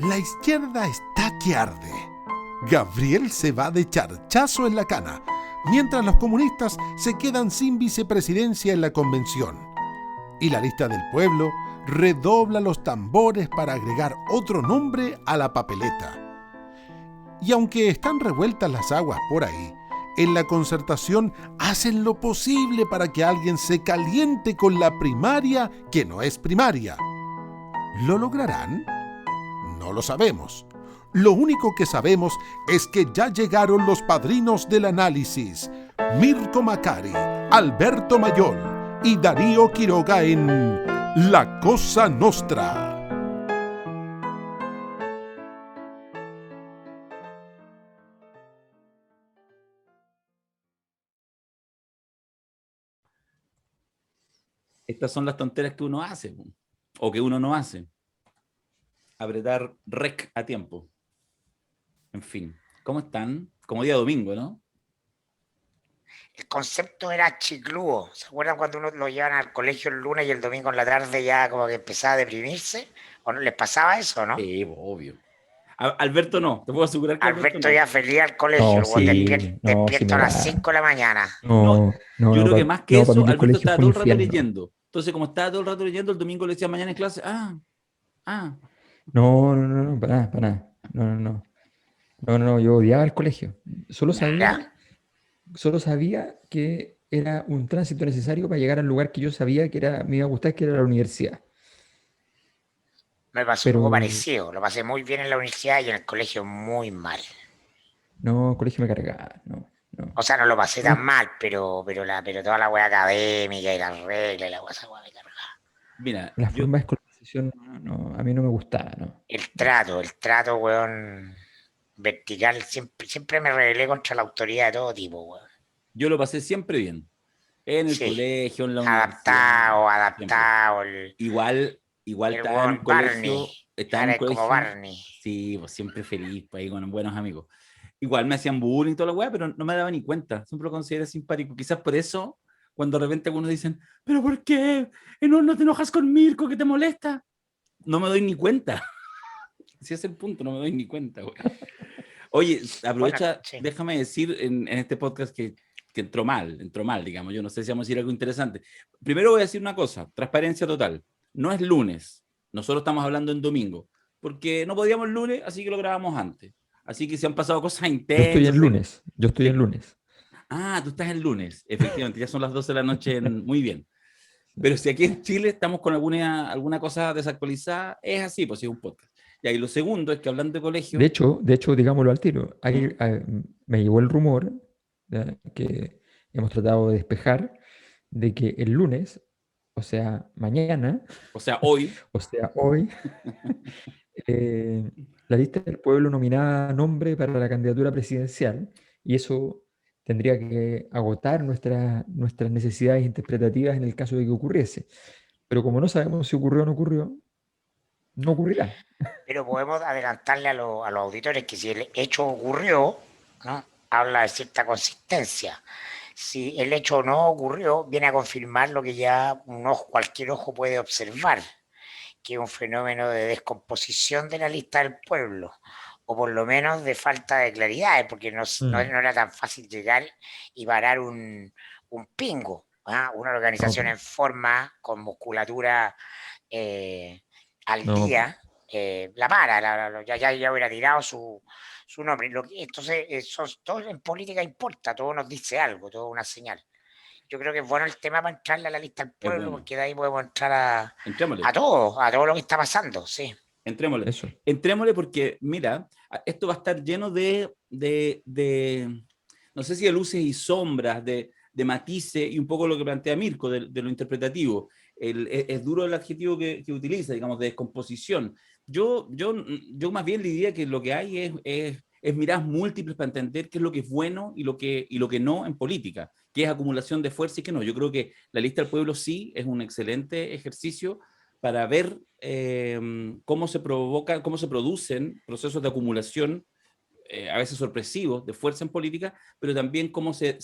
La izquierda está que arde. Gabriel se va de charchazo en la cana, mientras los comunistas se quedan sin vicepresidencia en la convención. Y la lista del pueblo redobla los tambores para agregar otro nombre a la papeleta. Y aunque están revueltas las aguas por ahí, en la concertación hacen lo posible para que alguien se caliente con la primaria que no es primaria. ¿Lo lograrán? No lo sabemos. Lo único que sabemos es que ya llegaron los padrinos del análisis, Mirko Macari, Alberto Mayol y Darío Quiroga en La Cosa Nostra. Estas son las tonteras que uno hace, o que uno no hace. Apretar rec a tiempo. En fin, ¿cómo están? Como día domingo, ¿no? El concepto era chicludo. ¿Se acuerdan cuando uno lo llevan al colegio el lunes y el domingo en la tarde ya como que empezaba a deprimirse? ¿O no les pasaba eso, no? Sí, obvio. Alberto no, te puedo asegurar que Alberto no. ya feliz al colegio, No, el weón sí, no, sí despierto me a las da. 5 de la mañana. No, Yo creo que más que para mí eso, el Alberto colegio estaba fue todo un el rato infierno. leyendo. Entonces, como estaba todo el rato leyendo, el domingo le decía mañana en clase, No, para nada, para nada. No, yo odiaba el colegio. Solo Ya, sabía que era un tránsito necesario para llegar al lugar que yo sabía que me iba a gustar, que era la universidad. me pasó un Pero poco parecido. Lo pasé muy bien en la universidad y en el colegio muy mal. no, el colegio me cargaba, no. O sea, no lo pasé No, tan mal, pero toda la wea académica y las reglas y la wea, esa wea me cargaba. mira, la yo, forma de escolarización, a mí no me gustaba, no. El trato, weón, vertical, siempre me rebelé contra la autoridad de todo tipo, weón. yo lo pasé siempre bien. En el Sí, colegio, en la universidad, adaptado, siempre. adaptado, Igual el estaba weón Barney, en un ahora es como colegio, Barney. sí, pues siempre feliz, pues ahí con buenos amigos. Igual me hacían bullying y toda la weá, pero no me daba ni cuenta, siempre lo consideré simpático. Quizás por eso, cuando de repente algunos dicen, ¿pero por qué? ¿No te enojas con Mirko que te molesta? No me doy ni cuenta. Si es el punto, no me doy ni cuenta, güey. Oye, Bueno, aprovecha, sí. déjame decir en este podcast que entró mal, digamos. Yo no sé si vamos a decir algo interesante. Primero voy a decir una cosa, transparencia total. No es lunes, nosotros estamos hablando en domingo, porque no podíamos el lunes, así que lo grabamos antes. Así que si han pasado cosas Yo estoy intensas. en lunes, yo estoy en Sí. lunes. Ah, tú estás el lunes, efectivamente, ya son las 12 de la noche, muy bien. Pero si aquí en Chile estamos con alguna cosa desactualizada, es así, pues sí, es un podcast. Y ahí lo segundo es que hablando de colegio. De hecho, digámoslo al tiro, ¿Mm? me llegó el rumor, ¿ya?, que hemos tratado de despejar, de que el lunes, o sea, mañana, O sea, hoy, o sea, hoy, la lista del pueblo nominaba nombre para la candidatura presidencial, y eso tendría que agotar nuestras necesidades interpretativas en el caso de que ocurriese. Pero como no sabemos si ocurrió o no ocurrió, no ocurrirá. Pero podemos adelantarle a los auditores que si el hecho ocurrió, ¿no? Habla de cierta consistencia. Si el hecho no ocurrió, viene a confirmar lo que ya cualquier ojo puede observar, que es un fenómeno de descomposición de la lista del pueblo, o por lo menos de falta de claridad, porque no Mm. era tan fácil llegar y parar un pingo, ¿ah? Una No, organización en forma, con musculatura eh, al no, día, la para, ya hubiera tirado su nombre. Entonces, todo en política importa, todo nos dice algo, todo una señal. Yo creo que es bueno el tema para entrarle a la lista del es pueblo, bueno. porque de ahí podemos entrar a, Entrémosle, a todo lo que está pasando, sí. entrémosle. eso. Entrémosle porque, mira, esto va a estar lleno no sé si de luces y sombras, de matices y un poco lo que plantea Mirko, de lo interpretativo. Es duro el adjetivo que utiliza, digamos, de descomposición. Yo más bien le diría que lo que hay es miradas múltiples para entender qué es lo que es bueno y lo que no en política, qué es acumulación de fuerza y qué no. Yo creo que la lista del pueblo sí es un excelente ejercicio para ver cómo se producen procesos de acumulación, a veces sorpresivos, de fuerza en política, pero también cómo se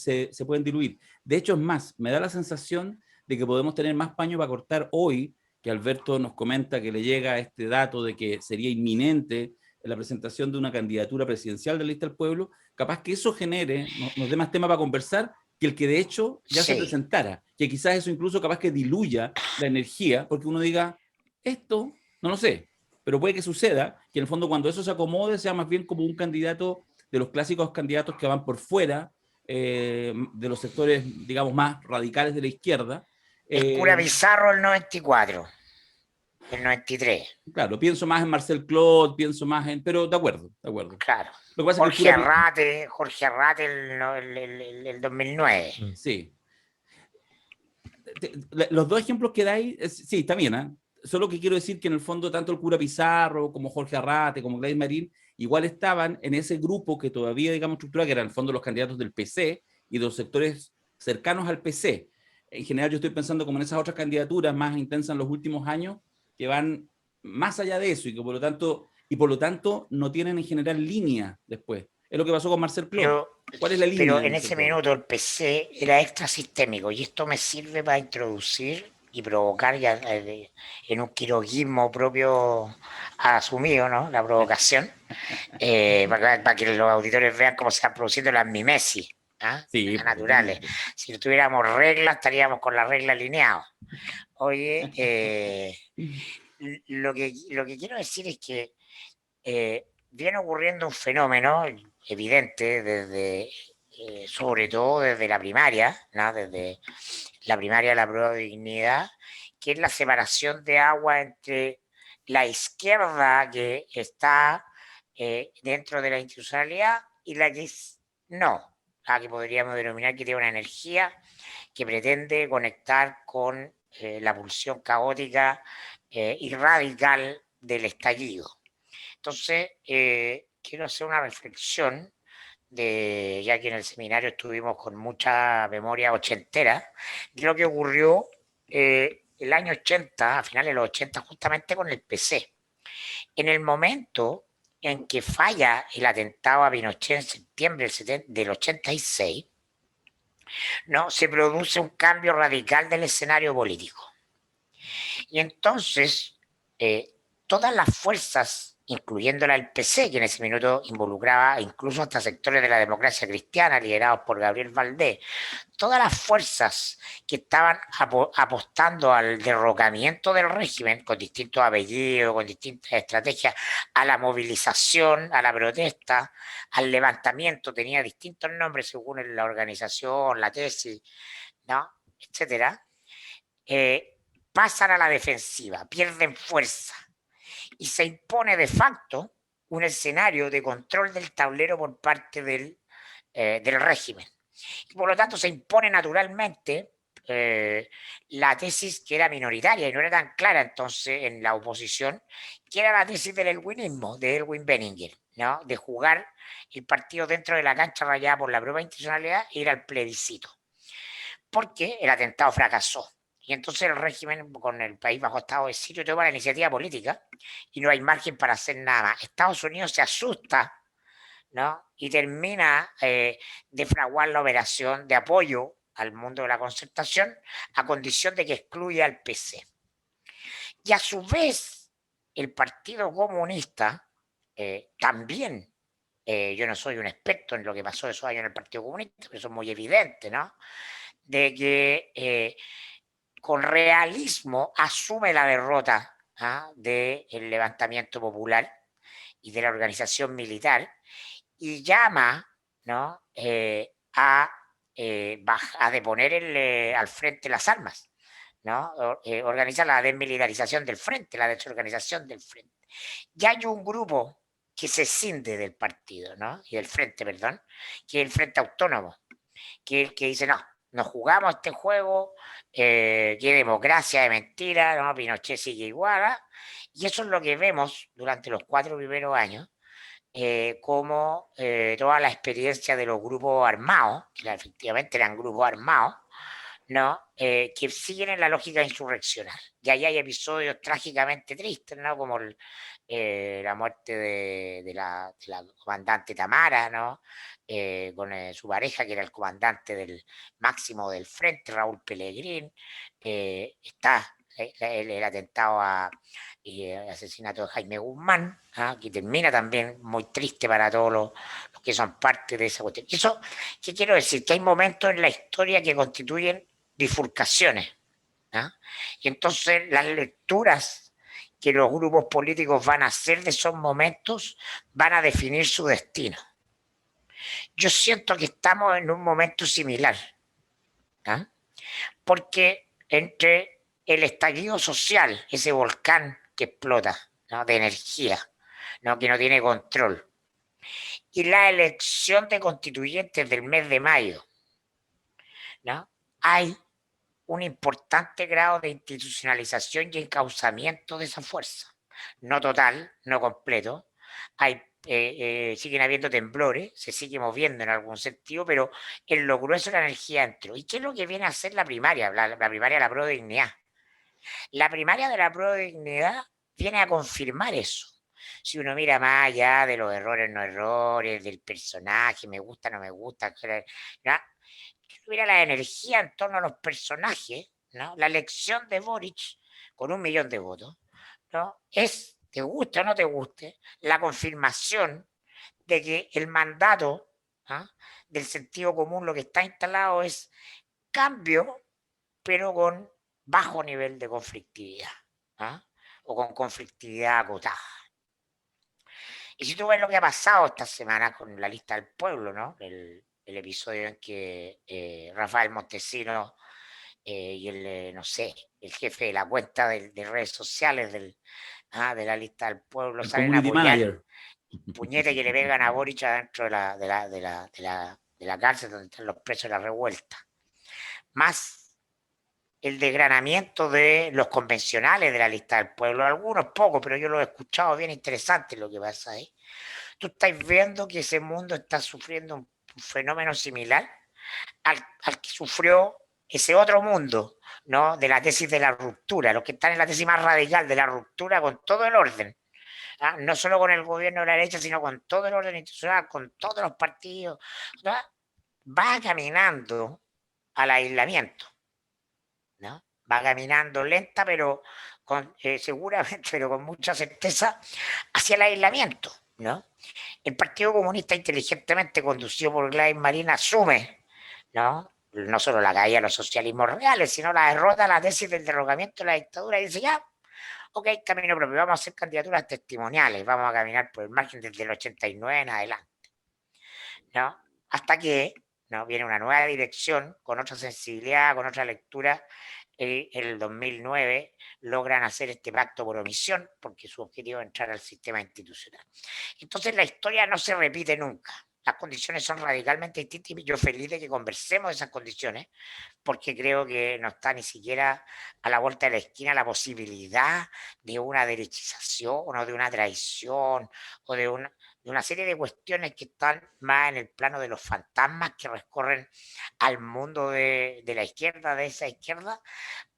pueden diluir. De hecho, es más, me da la sensación de que podemos tener más paño para cortar hoy que Alberto nos comenta que le llega este dato de que sería inminente la presentación de una candidatura presidencial de la Lista del Pueblo, capaz que eso genere, nos dé más tema para conversar que el que de hecho ya se presentara, que quizás eso incluso capaz que diluya la energía, porque uno diga, esto, no lo sé, pero puede que suceda, que en el fondo cuando eso se acomode sea más bien como un candidato de los clásicos candidatos que van por fuera de los sectores, digamos, más radicales de la izquierda. El cura Pizarro el 94, el 93. Claro, pienso más en Marcel Claude, pienso más en... Pero de acuerdo, de acuerdo. Claro. Lo que pasa Jorge, es que Arrate el 2009. Sí. Los dos ejemplos que dais, sí, está bien, ¿eh? Solo que quiero decir que en el fondo tanto el cura Pizarro como Jorge Arrate, como Gladys Marín, igual estaban en ese grupo que todavía, digamos, estructurado, que eran en el fondo los candidatos del PC y de los sectores cercanos al PC. En general yo estoy pensando como en esas otras candidaturas más intensas en los últimos años, que van más allá de eso y que por lo tanto no tienen en general línea después. Es lo que pasó con Marcel Claude. ¿Cuál es la línea? Pero en ese minuto el PC era extra sistémico y esto me sirve para introducir y provocar ya en un quiroguismo propio asumido, ¿no? La provocación, para que los auditores vean cómo se están produciendo las mimesis, sí, naturales. Si no tuviéramos reglas, estaríamos con la regla alineados. Oye, lo que quiero decir es que viene ocurriendo un fenómeno evidente desde, sobre todo desde la primaria, ¿no? Desde la primaria de la prueba de dignidad, que es la separación de agua entre la izquierda que está dentro de la institucionalidad y la que no, la que podríamos denominar que tiene una energía que pretende conectar con la pulsión caótica y radical del estallido. Entonces, quiero hacer una reflexión ya que en el seminario estuvimos con mucha memoria ochentera, de lo que ocurrió el año 80, a finales de los 80, justamente con el PC. En el momento en que falla el atentado a Pinochet en septiembre del 86, ¿no? Se produce un cambio radical del escenario político. Y entonces, todas las fuerzas, incluyendo el PC, que en ese minuto involucraba incluso hasta sectores de la democracia cristiana liderados por Gabriel Valdés, todas las fuerzas que estaban apostando al derrocamiento del régimen con distintos apellidos, con distintas estrategias, a la movilización, a la protesta, al levantamiento, tenía distintos nombres según la organización, la tesis, ¿no? Etcétera, pasan a la defensiva, pierden fuerza y se impone de facto un escenario de control del tablero por parte del régimen. Y por lo tanto se impone naturalmente la tesis que era minoritaria y no era tan clara entonces en la oposición, que era la tesis del elwinismo, de Erwin Benninger, ¿no? De jugar el partido dentro de la cancha rayada por la propia institucionalidad e ir al plebiscito. Porque el atentado fracasó. Y entonces el régimen, con el país bajo estado de sitio, toma la iniciativa política y no hay margen para hacer nada. Estados Unidos se asusta, ¿no? Y termina de fraguar la operación de apoyo al mundo de la concertación a condición de que excluya al PC. Y a su vez, el Partido Comunista también, yo no soy un experto en lo que pasó esos años en el Partido Comunista, pero eso es muy evidente, ¿no? De que con realismo asume la derrota del levantamiento popular y de la organización militar y llama, ¿no? a deponer al frente las armas, ¿no? Organiza la desmilitarización del frente, la desorganización del frente. Ya hay un grupo que se escinde del partido, ¿no? Y del frente, perdón, que es el Frente Autónomo, que dice, no, nos jugamos este juego, que democracia de mentira, ¿no? Pinochet sigue igual, y eso es lo que vemos durante los 4 primeros años, como toda la experiencia de los grupos armados, que efectivamente eran grupos armados, ¿no? Que siguen en la lógica insurreccional. Y ahí hay episodios trágicamente tristes, ¿no? Como la muerte de la comandante Tamara, ¿no? Con su pareja, que era el comandante del máximo del frente, Raúl Pellegrín. Está el atentado y el asesinato de Jaime Guzmán, que termina también muy triste para todos los que son parte de esa cuestión. Eso, ¿qué quiero decir? Que hay momentos en la historia que constituyen bifurcaciones. Y entonces las lecturas que los grupos políticos van a hacer de esos momentos van a definir su destino. Yo siento que estamos en un momento similar, porque entre el estallido social, ese volcán que explota, ¿no?, de energía, ¿no?, que no tiene control, y la elección de constituyentes del mes de mayo, ¿no?, hay un importante grado de institucionalización y encauzamiento de esa fuerza. No total, no completo. Siguen habiendo temblores, se sigue moviendo en algún sentido, pero en lo grueso la energía entró. ¿Y qué es lo que viene a hacer la primaria? La primaria de la prueba de dignidad. La primaria de la prueba de dignidad viene a confirmar eso. Si uno mira más allá de los errores, no errores, del personaje, me gusta, no me gusta, ¿no?, mira la energía en torno a los personajes, ¿no? La elección de Boric con 1 millón de votos, ¿no?, es, te guste o no te guste, la confirmación de que el mandato, del sentido común, lo que está instalado es cambio, pero con bajo nivel de conflictividad, o con conflictividad acotada. Y si tú ves lo que ha pasado esta semana con la lista del pueblo, ¿no?, el episodio en que Rafael Montesinos y no sé, el jefe de la cuenta de redes sociales de la lista del pueblo El salen a community apoyar, manager. puñete que le pegan a Boric adentro de la cárcel donde están los presos de la revuelta. Más el desgranamiento de los convencionales de la lista del pueblo, algunos pocos, pero yo lo he escuchado, bien interesante lo que pasa ahí. Tú estás viendo que ese mundo está sufriendo un fenómeno similar al que sufrió ese otro mundo, ¿no?, de la tesis de la ruptura, los que están en la tesis más radical de la ruptura con todo el orden, no solo con el gobierno de la derecha, sino con todo el orden institucional, con todos los partidos, ¿no?, va caminando al aislamiento, ¿no? Va caminando lenta, pero seguramente, pero con mucha certeza, hacia el aislamiento, ¿no? El Partido Comunista, inteligentemente conducido por Gladys Marín, asume, no solo la caída de los socialismos reales, sino la derrota, la tesis del derrocamiento de la dictadura, y dice ya, ok, camino propio, vamos a hacer candidaturas testimoniales, vamos a caminar por el margen desde el 89 en adelante, ¿no? Hasta que, ¿no?, viene una nueva dirección, con otra sensibilidad, con otra lectura. En el 2009 logran hacer este pacto por omisión, porque su objetivo es entrar al sistema institucional. Entonces la historia no se repite nunca. Las condiciones son radicalmente distintas y yo feliz de que conversemos de esas condiciones, porque creo que no está ni siquiera a la vuelta de la esquina la posibilidad de una derechización o de una traición o de una serie de cuestiones que están más en el plano de los fantasmas que recorren al mundo de la izquierda, de esa izquierda,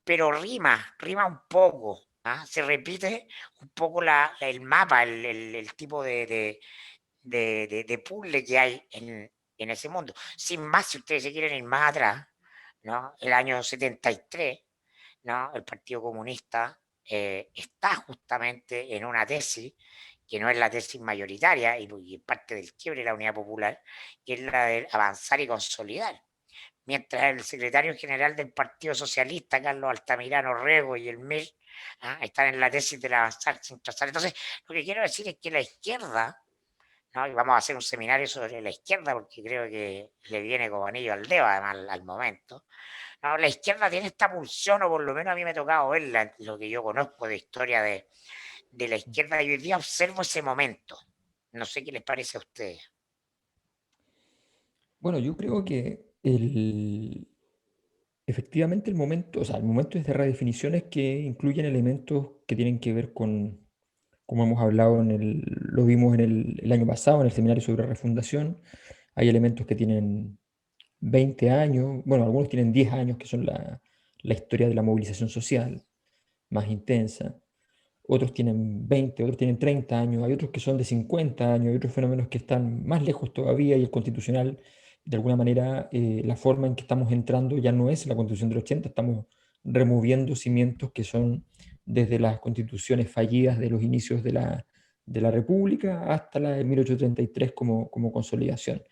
pero rima un poco, se repite un poco el mapa, el tipo de puzzle que hay en ese mundo. Sin más, si ustedes se quieren ir más atrás, ¿no?, el año 73, ¿no?, el Partido Comunista está justamente en una tesis que no es la tesis mayoritaria y parte del quiebre de la Unidad Popular, que es la de avanzar y consolidar. Mientras el secretario general del Partido Socialista, Carlos Altamirano Rego, y el MIR están en la tesis del avanzar sin trazar. Entonces, lo que quiero decir es que la izquierda, ¿no?, y vamos a hacer un seminario sobre la izquierda porque creo que le viene como anillo al dedo además al momento, ¿no?, la izquierda tiene esta pulsión, o por lo menos a mí me ha tocado verla, lo que yo conozco de historia de la izquierda, y hoy día observo ese momento. No sé qué les parece a ustedes. Bueno, yo creo que efectivamente el momento, o sea, el momento es de redefiniciones que incluyen elementos que tienen que ver con, como hemos hablado lo vimos en el año pasado en el seminario sobre refundación. Hay elementos que tienen 20 años, bueno, algunos tienen 10 años, que son la historia de la movilización social más intensa. Otros tienen 20, otros tienen 30 años, hay otros que son de 50 años, hay otros fenómenos que están más lejos todavía, y el constitucional, de alguna manera, la forma en que estamos entrando ya no es la constitución del 80, estamos removiendo cimientos que son desde las constituciones fallidas de los inicios de la República hasta la de 1833 como consolidación.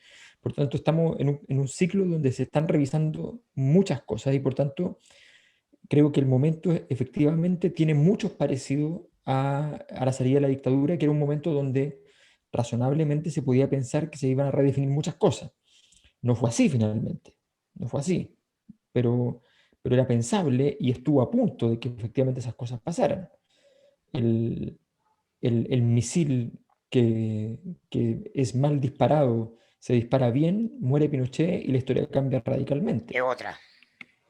Por tanto, estamos en un ciclo donde se están revisando muchas cosas y por tanto creo que el momento efectivamente tiene muchos parecidos a la salida de la dictadura, que era un momento donde razonablemente se podía pensar que se iban a redefinir muchas cosas. No fue así finalmente, no fue así, pero era pensable y estuvo a punto de que efectivamente esas cosas pasaran. El, el misil que es mal disparado se dispara bien, muere Pinochet y la historia cambia radicalmente. Es otra.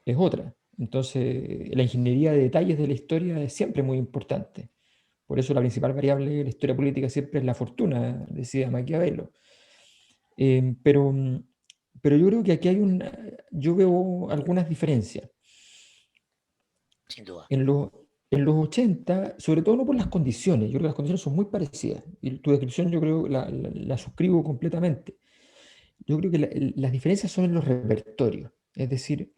Es otra. Entonces, la ingeniería de detalles de la historia es siempre muy importante. Por eso la principal variable de la historia política siempre es la fortuna, decía Maquiavelo. Eh, pero, pero yo creo que aquí yo veo algunas diferencias. Sin duda. En los 80, sobre todo no por las condiciones, yo creo que las condiciones son muy parecidas. Y tu descripción yo creo la suscribo completamente. Yo creo que las diferencias son en los repertorios. Es decir,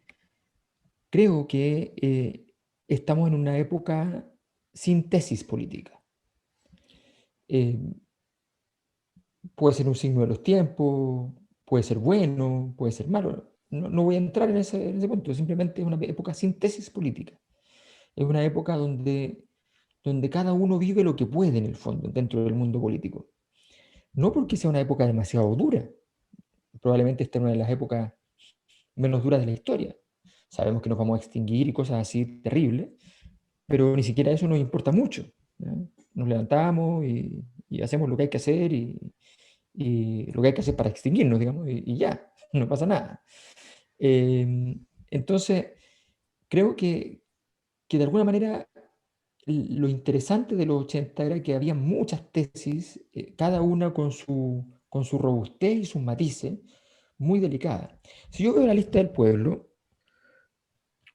creo que estamos en una época sin tesis política. Eh, puede ser un signo de los tiempos, puede ser bueno, puede ser malo. No voy a entrar en ese punto, simplemente es una época sin tesis política. Es una época donde cada uno vive lo que puede en el fondo, dentro del mundo político. No porque sea una época demasiado dura, probablemente esta es una de las épocas menos duras de la historia. Sabemos que nos vamos a extinguir y cosas así terribles, pero ni siquiera eso nos importa mucho, ¿no? Nos levantamos y hacemos lo que hay que hacer y lo que hay que hacer para extinguirnos, digamos, y ya, no pasa nada. Entonces, creo que de alguna manera lo interesante de los 80 era que había muchas tesis, cada una con su robustez y sus matices, muy delicadas. Si yo veo la lista del pueblo,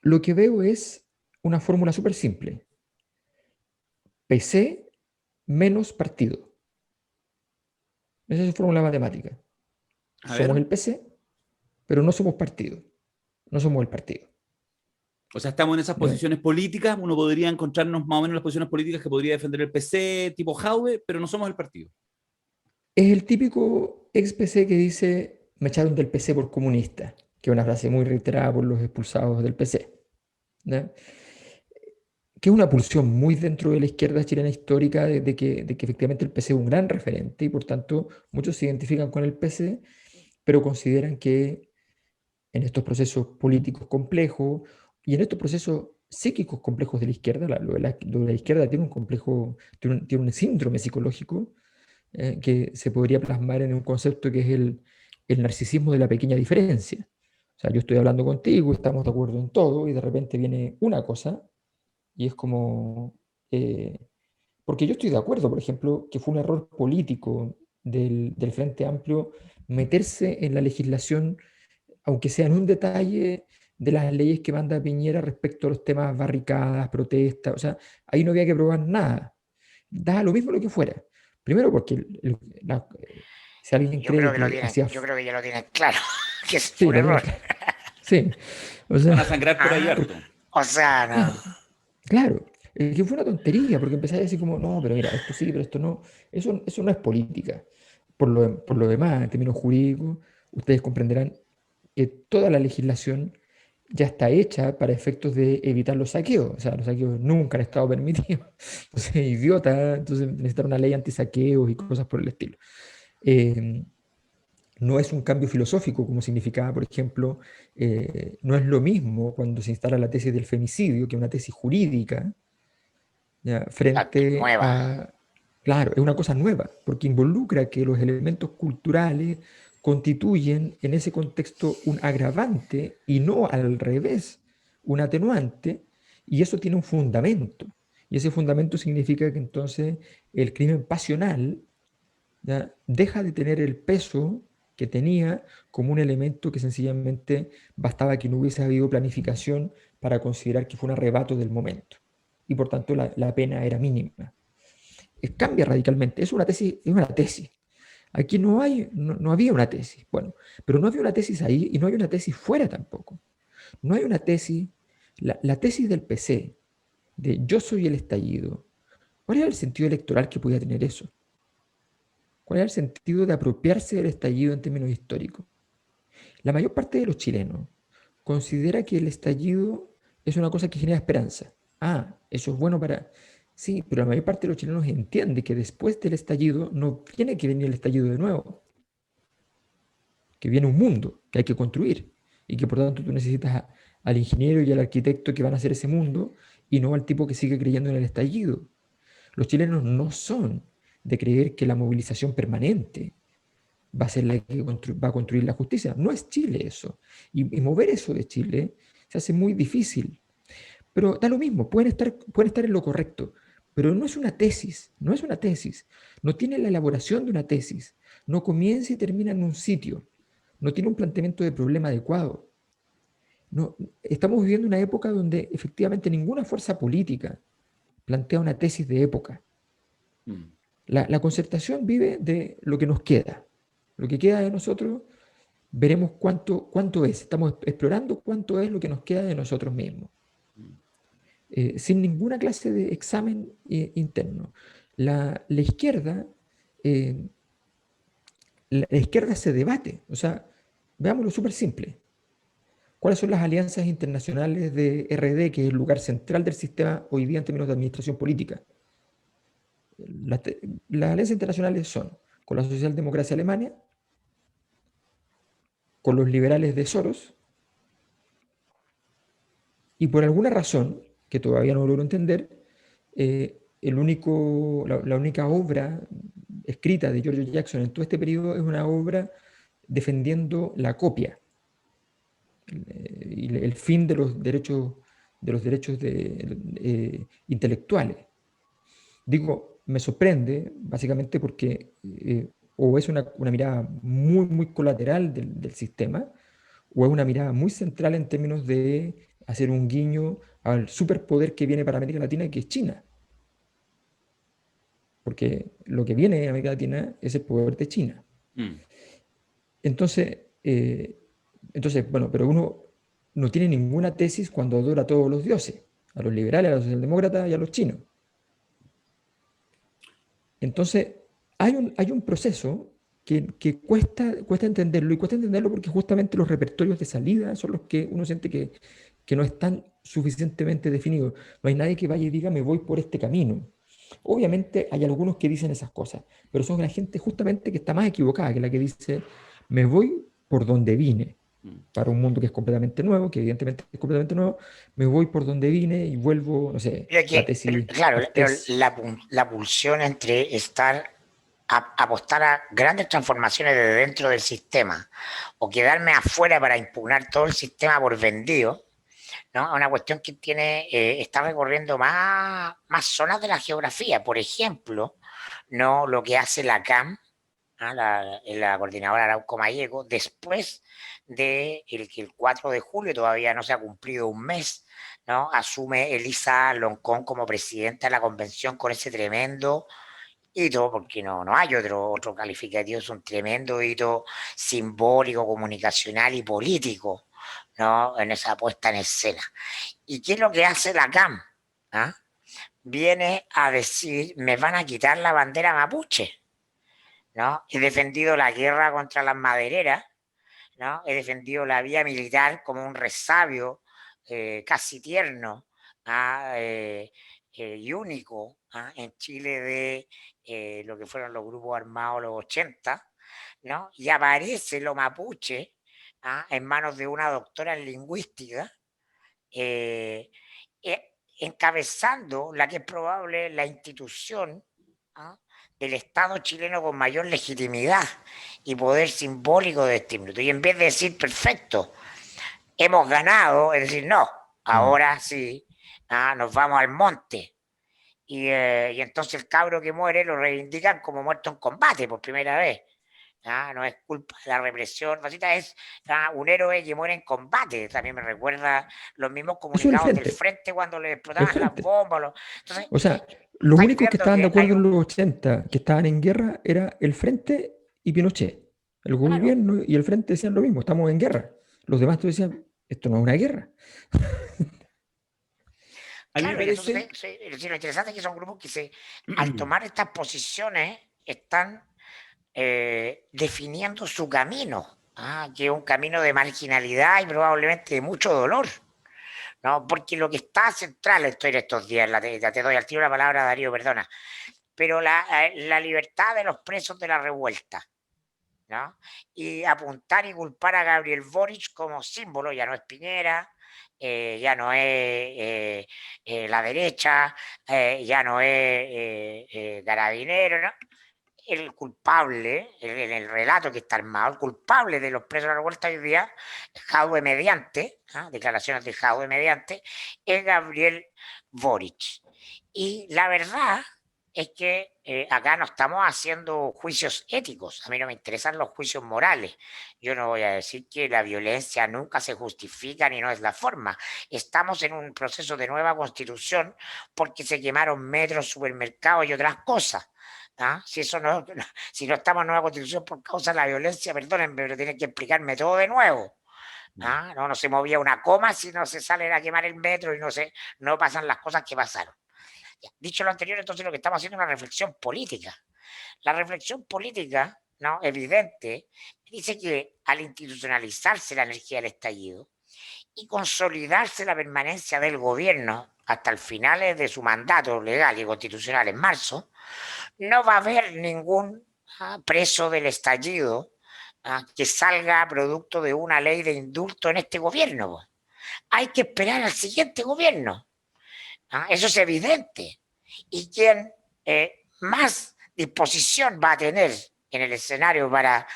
lo que veo es una fórmula súper simple. PC menos partido. Esa es su fórmula matemática. A Somos ver. el PC, pero no somos partido. No somos el partido. O sea, estamos en esas ¿Ya? posiciones políticas, uno podría encontrarnos más o menos en las posiciones políticas que podría defender el PC, tipo Jaude, pero no somos el partido. Es el típico ex PC que dice, me echaron del PC por comunista, que es una frase muy reiterada por los expulsados del PC. ¿Ya? Que es una pulsión muy dentro de la izquierda chilena histórica de que efectivamente el PC es un gran referente y por tanto muchos se identifican con el PC, pero consideran que en estos procesos políticos complejos y en estos procesos psíquicos complejos de la izquierda, lo de la izquierda tiene un complejo, tiene un síndrome psicológico que se podría plasmar en un concepto que es el narcisismo de la pequeña diferencia. O sea, yo estoy hablando contigo, estamos de acuerdo en todo y de repente viene una cosa y es como... porque yo estoy de acuerdo, por ejemplo, que fue un error político del Frente Amplio meterse en la legislación, aunque sea en un detalle de las leyes que manda Piñera respecto a los temas barricadas, protestas, o sea, ahí no había que probar nada. Da lo mismo lo que fuera. Primero porque si alguien Yo creo cree que lo que tienen, hacía... yo creo que ya lo tienen claro, que es Sí, un lo tienen error. claro. Sí, o Van a sea, sangrar por ahí harto. O sea, no. claro, es que fue una tontería, porque empecé a decir como, no, pero mira, esto sí, pero esto no. Eso no es política. Por lo demás, en términos jurídicos, ustedes comprenderán que toda la legislación ya está hecha para efectos de evitar los saqueos. O sea, los saqueos nunca han estado permitidos. Entonces, idiota, entonces necesitan una ley anti-saqueos y cosas por el estilo. Eh, no es un cambio filosófico como significaba, por ejemplo, no es lo mismo cuando se instala la tesis del femicidio que una tesis jurídica, ¿ya? Exacto, Frente nueva. a, claro, es una cosa nueva, porque involucra que los elementos culturales constituyen en ese contexto un agravante y no al revés, un atenuante, y eso tiene un fundamento. Y ese fundamento significa que entonces el crimen pasional, ¿ya? Deja de tener el peso que tenía como un elemento que sencillamente bastaba que no hubiese habido planificación para considerar que fue un arrebato del momento. Y por tanto la pena era mínima. Cambia radicalmente. Es una tesis, es una tesis. Aquí no había una tesis. Bueno, pero no había una tesis ahí y no hay una tesis fuera tampoco. No hay una tesis La tesis del PC, de yo soy el estallido, ¿cuál era el sentido electoral que podía tener eso? ¿Cuál era el sentido de apropiarse del estallido en términos históricos? La mayor parte de los chilenos considera que el estallido es una cosa que genera esperanza. Ah, eso es bueno para... Sí, pero la mayor parte de los chilenos entiende que después del estallido no tiene que venir el estallido de nuevo, que viene un mundo que hay que construir y que por tanto tú necesitas al ingeniero y al arquitecto que van a hacer ese mundo y no al tipo que sigue creyendo en el estallido. Los chilenos no son de creer que la movilización permanente va a ser la que va a construir la justicia. No es Chile eso. Y mover eso de Chile se hace muy difícil. Pero da lo mismo, pueden estar en lo correcto, pero no es una tesis, no es una tesis. No tiene la elaboración de una tesis. No comienza y termina en un sitio. No tiene un planteamiento de problema adecuado. No, estamos viviendo una época donde efectivamente ninguna fuerza política plantea una tesis de época. La concertación vive de lo que nos queda. Lo que queda de nosotros, veremos cuánto es. Estamos explorando cuánto es lo que nos queda de nosotros mismos. Sin ninguna clase de examen interno. La izquierda se debate. O sea, veámoslo súper simple. ¿Cuáles son las alianzas internacionales de RD, que es el lugar central del sistema hoy día en términos de administración política? Las alianzas internacionales son con la socialdemocracia alemana, con los liberales de Soros, y por alguna razón, que todavía no logro entender, la única obra escrita de George Jackson en todo este periodo es una obra defendiendo la copia y el fin de los derechos intelectuales. Digo, me sorprende básicamente porque o es una mirada muy, muy colateral del sistema, o es una mirada muy central en términos de hacer un guiño al superpoder que viene para América Latina, que es China. Porque lo que viene en América Latina es el poder de China. Entonces, bueno, pero uno no tiene ninguna tesis cuando adora a todos los dioses, a los liberales, a los socialdemócratas y a los chinos. Entonces, hay un proceso que cuesta entenderlo, y cuesta entenderlo porque justamente los repertorios de salida son los que uno siente que no están suficientemente definidos. No hay nadie que vaya y diga, me voy por este camino. Obviamente hay algunos que dicen esas cosas, pero son la gente justamente que está más equivocada que la que dice, me voy por donde vine, para un mundo que es completamente nuevo, que evidentemente es completamente nuevo, me voy por donde vine y vuelvo, no sé, la tesis. Claro, pero la pulsión entre apostar a grandes transformaciones desde dentro del sistema o quedarme afuera para impugnar todo el sistema por vendido, ¿no? Una cuestión que está recorriendo más zonas de la geografía. Por ejemplo, ¿no? Lo que hace la CAM, ¿no? la coordinadora Arauco Mayego, después de que el 4 de julio, todavía no se ha cumplido un mes, ¿no? Asume Elisa Loncón como presidenta de la convención con ese tremendo hito, porque no hay otro calificativo, es un tremendo hito simbólico, comunicacional y político, ¿no? En esa puesta en escena. ¿Y qué es lo que hace la CAM? ¿Ah? Viene a decir, me van a quitar la bandera mapuche, ¿no? He defendido la guerra contra las madereras, ¿no? He defendido la vía militar como un resabio casi tierno y único en Chile de lo que fueron los grupos armados los 80, ¿no? Y aparece lo mapuche en manos de una doctora en lingüística, encabezando la que es probable la institución del Estado chileno con mayor legitimidad y poder simbólico de este minuto. Y en vez de decir, perfecto, hemos ganado, es decir, no, ahora sí, nos vamos al monte. Y entonces el cabro que muere lo reivindican como muerto en combate por primera vez. No es culpa de la represión, es un héroe que muere en combate. También me recuerda los mismos comunicados del frente cuando le explotaban las bombas. Entonces, o sea, los únicos que estaban de acuerdo en los 80, que estaban en guerra, era el frente y Pinochet. El gobierno y el frente decían lo mismo, estamos en guerra. Los demás decían, esto no es una guerra. A mí me Claro, y entonces parece... lo interesante es que son grupos que al tomar estas posiciones están definiendo su camino, que es un camino de marginalidad y probablemente de mucho dolor, ¿no? Porque lo que está central, estoy en estos días, te doy al tiro la palabra, Darío, perdona, pero la libertad de los presos de la revuelta, ¿no? Y apuntar y culpar a Gabriel Boric como símbolo, ya no es Piñera, ya no es la derecha, ya no es Carabinero, ¿no? El culpable, en el relato que está armado, el culpable de los presos de la revuelta hoy día, Jaume Mediante, declaraciones de Jaume Mediante, es Gabriel Boric. Y la verdad es que acá no estamos haciendo juicios éticos. A mí no me interesan los juicios morales. Yo no voy a decir que la violencia nunca se justifica ni no es la forma. Estamos en un proceso de nueva constitución porque se quemaron metros, supermercados y otras cosas. Si eso no, si no estamos en nueva constitución por causa de la violencia, perdónenme, pero tienen que explicarme todo de nuevo. No se movía una coma si no se sale a quemar el metro y no pasan las cosas que pasaron. Ya, dicho lo anterior, entonces lo que estamos haciendo es una reflexión política. La reflexión política, ¿no?, evidente, dice que al institucionalizarse la energía del estallido y consolidarse la permanencia del gobierno hasta el finales de su mandato legal y constitucional en marzo, no va a haber ningún preso del estallido que salga producto de una ley de indulto en este gobierno. Hay que esperar al siguiente gobierno. Eso es evidente. Y quien más disposición va a tener en el escenario para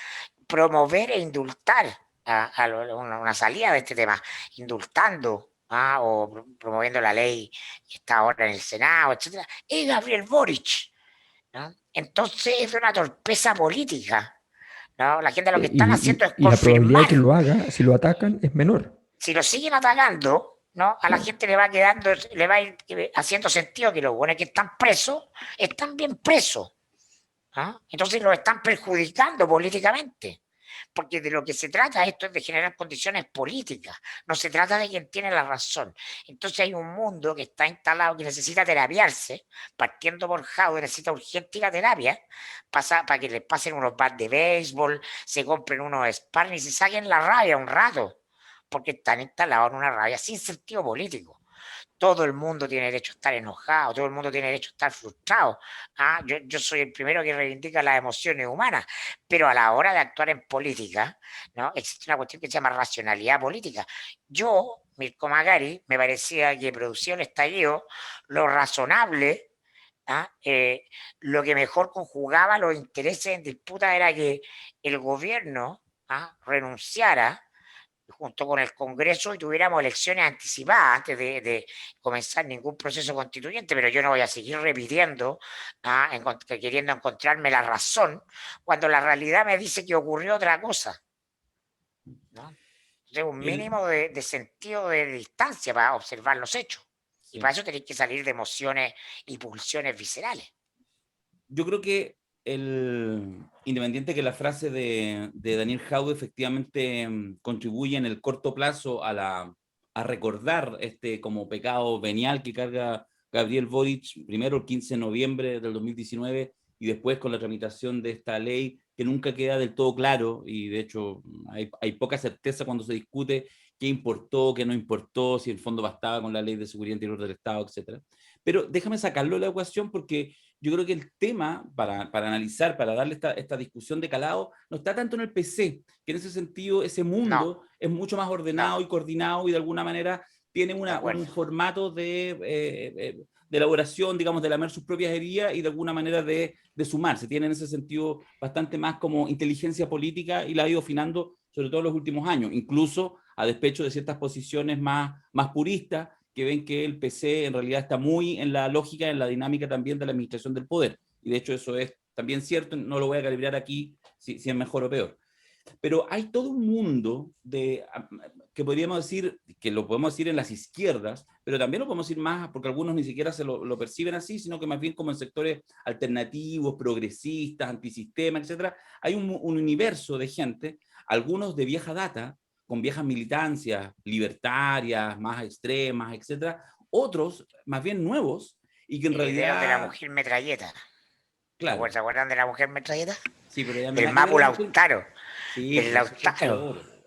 promover e indultar una salida de este tema, indultando o promoviendo la ley que está ahora en el Senado, etcétera, es Gabriel Boric, ¿no? Entonces es una torpeza política, ¿no? La gente lo que están haciendo es Y la probabilidad de confirmar. que lo haga, si lo atacan, es menor. Si lo siguen atacando, ¿no?, a la Claro. gente le va quedando, le va a ir haciendo sentido que los buenos que están presos están bien presos. Entonces los están perjudicando políticamente. Porque de lo que se trata esto es de generar condiciones políticas, no se trata de quien tiene la razón. Entonces hay un mundo que está instalado que necesita terapiarse, partiendo por Jaude, necesita urgente ir a terapia, para que les pasen unos bats de béisbol, se compren unos sparring y se saquen la rabia un rato, porque están instalados en una rabia sin sentido político. Todo el mundo tiene derecho a estar enojado, todo el mundo tiene derecho a estar frustrado. Yo soy el primero que reivindica las emociones humanas, pero a la hora de actuar en política, ¿no?, existe una cuestión que se llama racionalidad política. Yo, Mirko Macari, me parecía que producía el estallido lo razonable, lo que mejor conjugaba los intereses en disputa era que el gobierno renunciara junto con el Congreso y tuviéramos elecciones anticipadas antes de comenzar ningún proceso constituyente, pero yo no voy a seguir repitiendo, queriendo encontrarme la razón, cuando la realidad me dice que ocurrió otra cosa, ¿no? Entonces, un mínimo de sentido de distancia para observar los hechos. Y para eso tenéis que salir de emociones y pulsiones viscerales. Yo creo que independiente que la frase de Daniel Jaude efectivamente contribuye en el corto plazo a recordar este como pecado venial que carga Gabriel Boric, primero el 15 de noviembre del 2019 y después con la tramitación de esta ley que nunca queda del todo claro, y de hecho hay poca certeza cuando se discute qué importó, qué no importó, si el fondo bastaba con la ley de seguridad interior del Estado, etc. Pero déjame sacarlo de la ecuación porque yo creo que el tema para analizar, para darle esta discusión de calado, no está tanto en el PC, que en ese sentido ese mundo es mucho más ordenado y coordinado y de alguna manera tiene un formato de elaboración, digamos, de lamer sus propias heridas y de alguna manera de sumarse. Tiene en ese sentido bastante más como inteligencia política y la ha ido afinando sobre todo en los últimos años, incluso a despecho de ciertas posiciones más puristas, que ven que el PC en realidad está muy en la lógica, en la dinámica también de la administración del poder. Y de hecho eso es también cierto, no lo voy a calibrar aquí si es mejor o peor. Pero hay todo un mundo que podríamos decir, que lo podemos decir en las izquierdas, pero también lo podemos decir más, porque algunos ni siquiera se lo perciben así, sino que más bien como en sectores alternativos, progresistas, antisistema, etc. Hay un universo de gente, algunos de vieja data, con viejas militancias libertarias, más extremas, etcétera, otros más bien nuevos y que en El video de la realidad, mujer metralleta. claro, ¿Se acuerdan de la mujer metralleta? sí, pero ya no Del nada que ver Mapu la mujer. Lautaro. Sí, Del pero eso fue Lautaro. peor.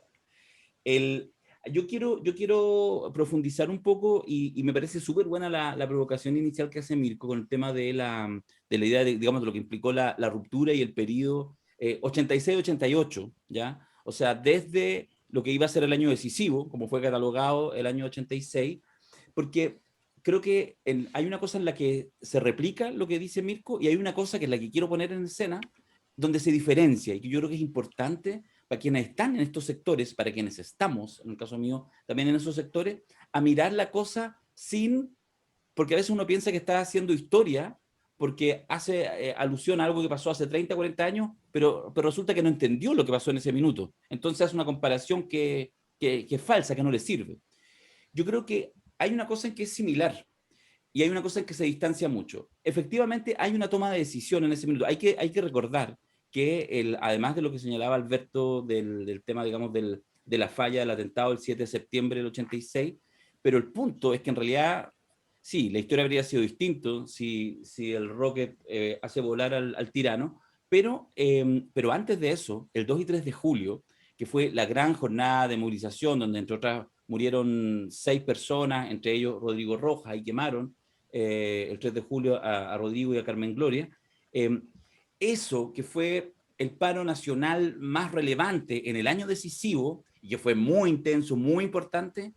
El, yo quiero profundizar un poco y me parece súper buena la provocación inicial que hace Mirko con el tema de la idea de, digamos, de lo que implicó la ruptura y el periodo 86-88, ¿ya? O sea, desde lo que iba a ser el año decisivo, como fue catalogado el año 86, porque creo que hay una cosa en la que se replica lo que dice Mirko y hay una cosa que es la que quiero poner en escena, donde se diferencia y que yo creo que es importante para quienes están en estos sectores, para quienes estamos, en el caso mío, también en esos sectores, a mirar la cosa sin, porque a veces uno piensa que está haciendo historia, porque hace alusión a algo que pasó hace 30, 40 años, pero resulta que no entendió lo que pasó en ese minuto. Entonces hace una comparación que es falsa, que no le sirve. Yo creo que hay una cosa en que es similar y hay una cosa en que se distancia mucho. Efectivamente, hay una toma de decisión en ese minuto. Hay que recordar que, además de lo que señalaba Alberto del tema, digamos, de la falla del atentado del 7 de septiembre del 86, pero el punto es que en realidad, sí, la historia habría sido distinta si el Rocket hace volar al tirano, pero antes de eso, el 2 y 3 de julio, que fue la gran jornada de movilización, donde entre otras murieron 6 personas, entre ellos Rodrigo Rojas, y quemaron el 3 de julio a Rodrigo y a Carmen Gloria. Eso que fue el paro nacional más relevante en el año decisivo, y que fue muy intenso, muy importante,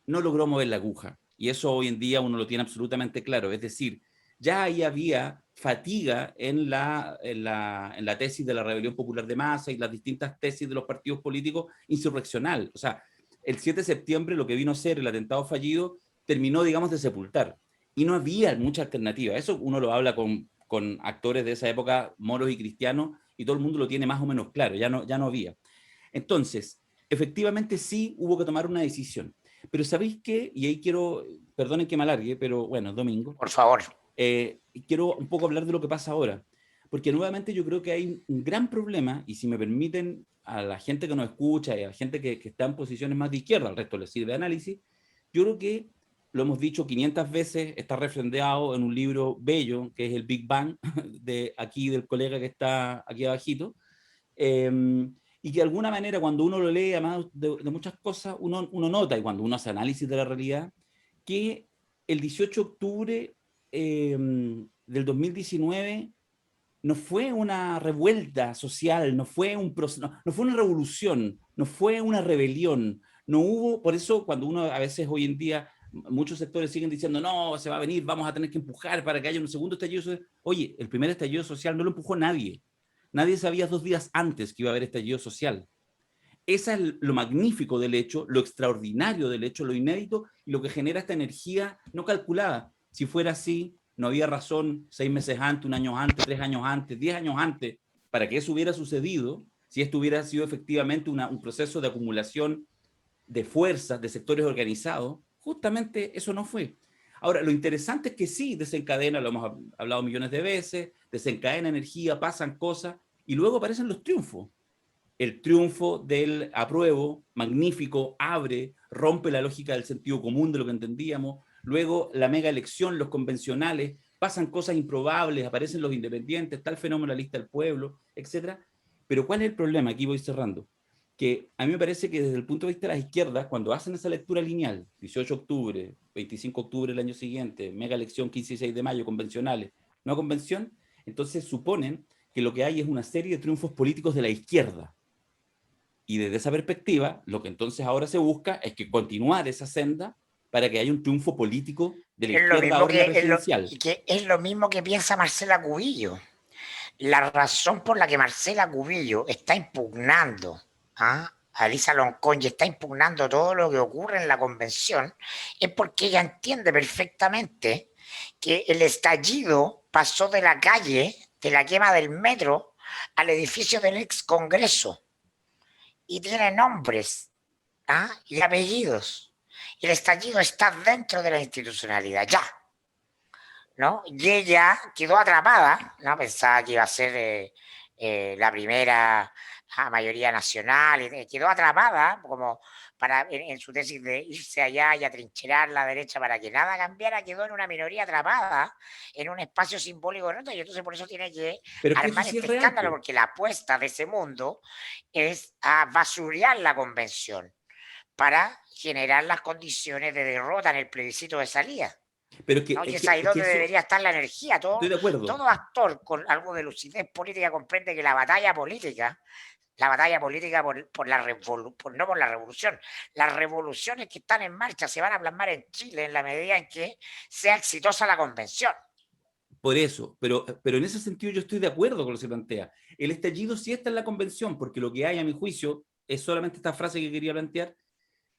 no logró mover la aguja. Y eso hoy en día uno lo tiene absolutamente claro. Es decir, ya ahí había fatiga en la tesis de la rebelión popular de masa y las distintas tesis de los partidos políticos insurreccional. O sea, el 7 de septiembre, lo que vino a ser el atentado fallido, terminó, digamos, de sepultar. Y no había mucha alternativa. Eso uno lo habla con actores de esa época, moros y cristianos, y todo el mundo lo tiene más o menos claro, ya no había. Entonces, efectivamente sí hubo que tomar una decisión. Pero ¿sabéis qué? Y ahí quiero, perdonen que me alargue, pero bueno, domingo. Por favor. Quiero un poco hablar de lo que pasa ahora. Porque nuevamente yo creo que hay un gran problema, y si me permiten a la gente que nos escucha y a la gente que está en posiciones más de izquierda, al resto les sirve de análisis, yo creo que lo hemos dicho 500 veces, está refrendeado en un libro bello, que es el Big Bang, de aquí del colega que está aquí abajito, y que de alguna manera cuando uno lo lee, además de muchas cosas, uno nota, y cuando uno hace análisis de la realidad, que el 18 de octubre del 2019 no fue una revuelta social, no fue no fue una revolución, no fue una rebelión, no hubo, por eso cuando uno a veces hoy en día, muchos sectores siguen diciendo, no, se va a venir, vamos a tener que empujar para que haya un segundo estallido social. Oye, el primer estallido social no lo empujó nadie. Nadie sabía 2 días antes que iba a haber estallido social. Esa es lo magnífico del hecho, lo extraordinario del hecho, lo inédito y lo que genera esta energía no calculada. Si fuera así, no había razón 6 meses antes, 1 año antes, 3 años antes, 10 años antes, para que eso hubiera sucedido, si esto hubiera sido efectivamente un proceso de acumulación de fuerzas, de sectores organizados. Justamente eso no fue. Ahora, lo interesante es que sí desencadena, lo hemos hablado millones de veces, desencadena energía, pasan cosas, y luego aparecen los triunfos. El triunfo del apruebo, magnífico, abre, rompe la lógica del sentido común de lo que entendíamos. Luego la mega elección, los convencionales, pasan cosas improbables, aparecen los independientes, está el fenómeno de la lista del pueblo, etc. Pero ¿cuál es el problema? Aquí voy cerrando. Que a mí me parece que desde el punto de vista de las izquierdas, cuando hacen esa lectura lineal, 18 de octubre, 25 de octubre el año siguiente, mega elección 15 y 6 de mayo, convencionales, no convención, entonces suponen que lo que hay es una serie de triunfos políticos de la izquierda. Y desde esa perspectiva, lo que entonces ahora se busca es que continuar esa senda para que haya un triunfo político de la izquierda ahora en la presidencial. Que es lo mismo que piensa Marcela Cubillo. La razón por la que Marcela Cubillo está impugnando a Elisa Loncón y está impugnando todo lo que ocurre en la convención es porque ella entiende perfectamente que el estallido pasó de la calle, de la quema del metro, al edificio del ex Congreso. Y tiene nombres y apellidos. Y el estallido está dentro de la institucionalidad, ya. ¿No? Y ella quedó atrapada, ¿no? Pensaba que iba a ser la primera mayoría nacional, y quedó atrapada como en su tesis de irse allá y atrincherar la derecha para que nada cambiara, quedó en una minoría atrapada en un espacio simbólico roto, y entonces por eso tiene que Pero es que eso armar sí es este real, escándalo, po. porque la apuesta de ese mundo es a basurear la convención para generar las condiciones de derrota en el plebiscito de salida. Pero ¿No? Y es ahí es que donde eso, debería estar la energía. estoy de acuerdo. Todo actor con algo de lucidez política comprende que la batalla política no por la revolución, las revoluciones que están en marcha se van a plasmar en Chile en la medida en que sea exitosa la convención. Por eso, pero en ese sentido yo estoy de acuerdo con lo que se plantea. El estallido sí está en la convención, porque lo que hay, a mi juicio, es solamente esta frase que quería plantear,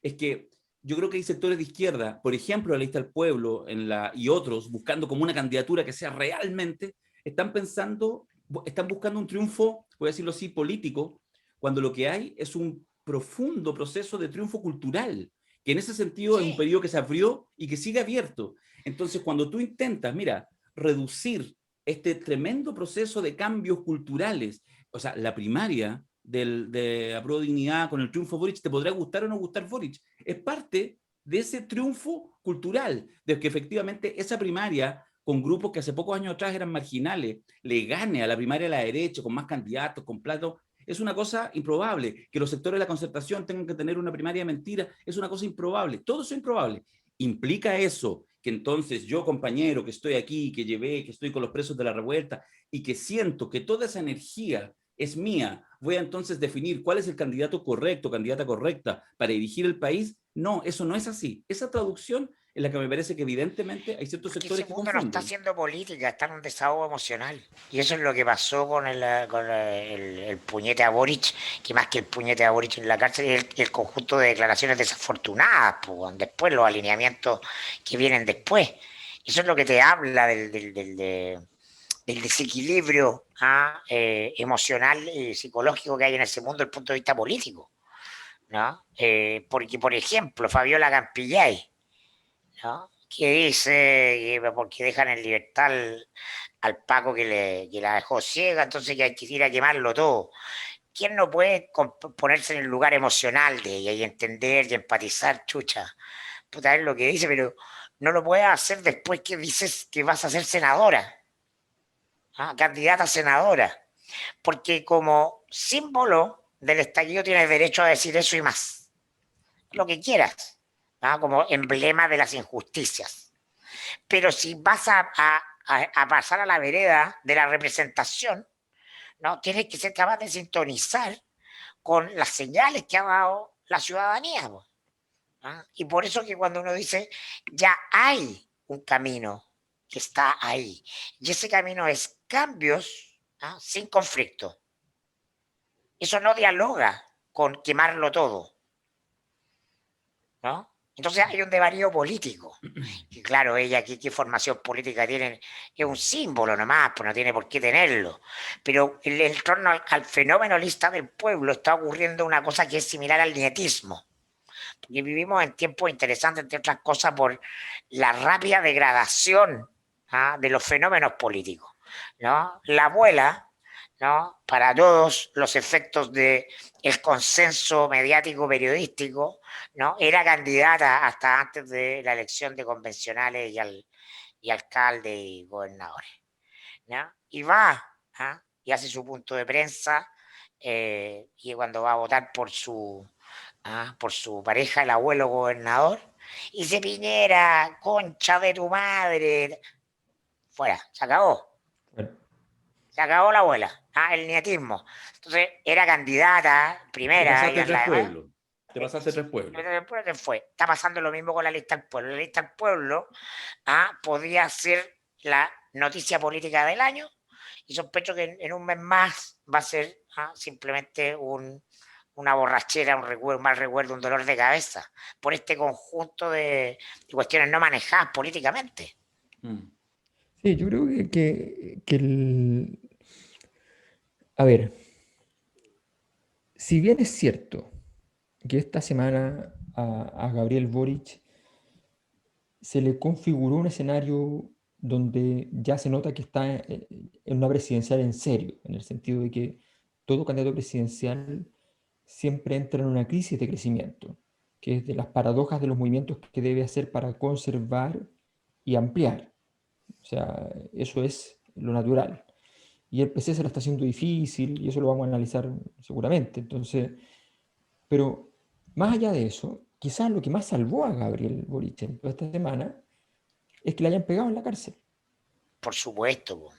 es que yo creo que hay sectores de izquierda, por ejemplo, la lista del pueblo y otros, buscando como una candidatura que sea realmente, están buscando un triunfo, voy a decirlo así, político, cuando lo que hay es un profundo proceso de triunfo cultural, que en ese sentido es un Sí. periodo que se abrió y que sigue abierto. Entonces, cuando tú intentas, mira, reducir este tremendo proceso de cambios culturales, o sea, la primaria de Apruebo Dignidad con el triunfo Boric, te podrá gustar o no gustar Boric, es parte de ese triunfo cultural, de que efectivamente esa primaria, con grupos que hace pocos años atrás eran marginales, le gane a la primaria de la derecha, con más candidatos, con platos, es una cosa improbable. Que los sectores de la concertación tengan que tener una primaria de mentira, es una cosa improbable. Todo eso es improbable. ¿Implica eso que entonces yo, compañero, que estoy aquí, que estoy con los presos de la revuelta, y que siento que toda esa energía es mía, voy a entonces definir cuál es el candidato correcto, candidata correcta para dirigir el país? No, eso no es así. Esa traducción es la que me parece que evidentemente hay ciertos Porque sectores ese que mundo no está confunden. haciendo política, está en un desahogo emocional. Y eso es lo que pasó con el puñete a Boric, que más que el puñete a Boric en la cárcel es el conjunto de declaraciones desafortunadas, pues, después los alineamientos que vienen después. Eso es lo que te habla del desequilibrio emocional y psicológico que hay en ese mundo desde el punto de vista político, ¿no? Porque, por ejemplo, Fabiola Campillay, ¿no? Que dice porque dejan en libertad al Paco que la dejó ciega, entonces que hay que ir a quemarlo todo. ¿Quién no puede ponerse en el lugar emocional de ella y entender y empatizar, chucha? Puta, es lo que dice, pero no lo puedes hacer después que dices que vas a ser senadora, candidata a senadora, porque como símbolo del estallido tienes derecho a decir eso y más, lo que quieras, como emblema de las injusticias. Pero si vas a pasar a la vereda de la representación, ¿no? Tienes que ser capaz de sintonizar con las señales que ha dado la ciudadanía, ¿no? Y por eso que cuando uno dice, ya hay un camino que está ahí, y ese camino es cambios, ¿no? Sin conflicto. Eso no dialoga con quemarlo todo, ¿no? Entonces hay un desvarío político. Y claro, ella aquí qué formación política tiene, es un símbolo nomás, pues no tiene por qué tenerlo. Pero en torno al fenómeno lista del pueblo está ocurriendo una cosa que es similar al nietismo. Porque vivimos en tiempos interesantes, entre otras cosas, por la rápida degradación de los fenómenos políticos, ¿no? La abuela, ¿no? Para todos los efectos del consenso mediático periodístico, ¿no? Era candidata hasta antes de la elección de convencionales y alcaldes y gobernadores, ¿no? Y va, y hace su punto de prensa, y cuando va a votar por su pareja, el abuelo gobernador, y dice: Piñera, concha de tu madre, fuera, se acabó. Bueno, Se acabó la abuela, el nietismo. Entonces era candidata Te primera y pasaste en tres la demás. pueblos. Te pasaste tres pueblos. Después que fue. Está pasando lo mismo con la lista del pueblo. La lista del pueblo podía ser la noticia política del año, y sospecho que en un mes más va a ser simplemente una borrachera, un mal recuerdo, un dolor de cabeza, por este conjunto de cuestiones no manejadas políticamente. Mm. sí, yo creo a ver, si bien es cierto que esta semana a Gabriel Boric se le configuró un escenario donde ya se nota que está en una presidencial en serio, en el sentido de que todo candidato presidencial siempre entra en una crisis de crecimiento, que es de las paradojas de los movimientos que debe hacer para conservar y ampliar. O sea, eso es lo natural. Y el PC se lo está haciendo difícil, y eso lo vamos a analizar seguramente. Entonces, pero más allá de eso, quizás lo que más salvó a Gabriel Boric en toda esta semana es que le hayan pegado en la cárcel. Por supuesto, po.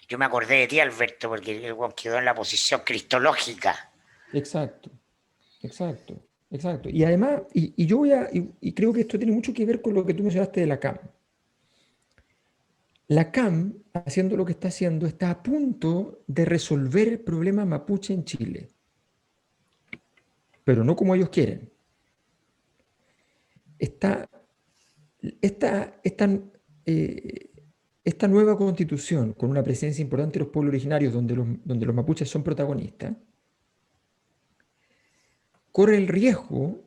Yo me acordé de ti, Alberto, porque el weón quedó en la posición cristológica. Exacto, exacto, exacto. Y además, y creo que esto tiene mucho que ver con lo que tú mencionaste de la CAM. La CAM, haciendo lo que está haciendo, está a punto de resolver el problema mapuche en Chile, pero no como ellos quieren. Esta, esta, esta, eh, esta nueva constitución, con una presencia importante de los pueblos originarios, donde los mapuches son protagonistas, corre el riesgo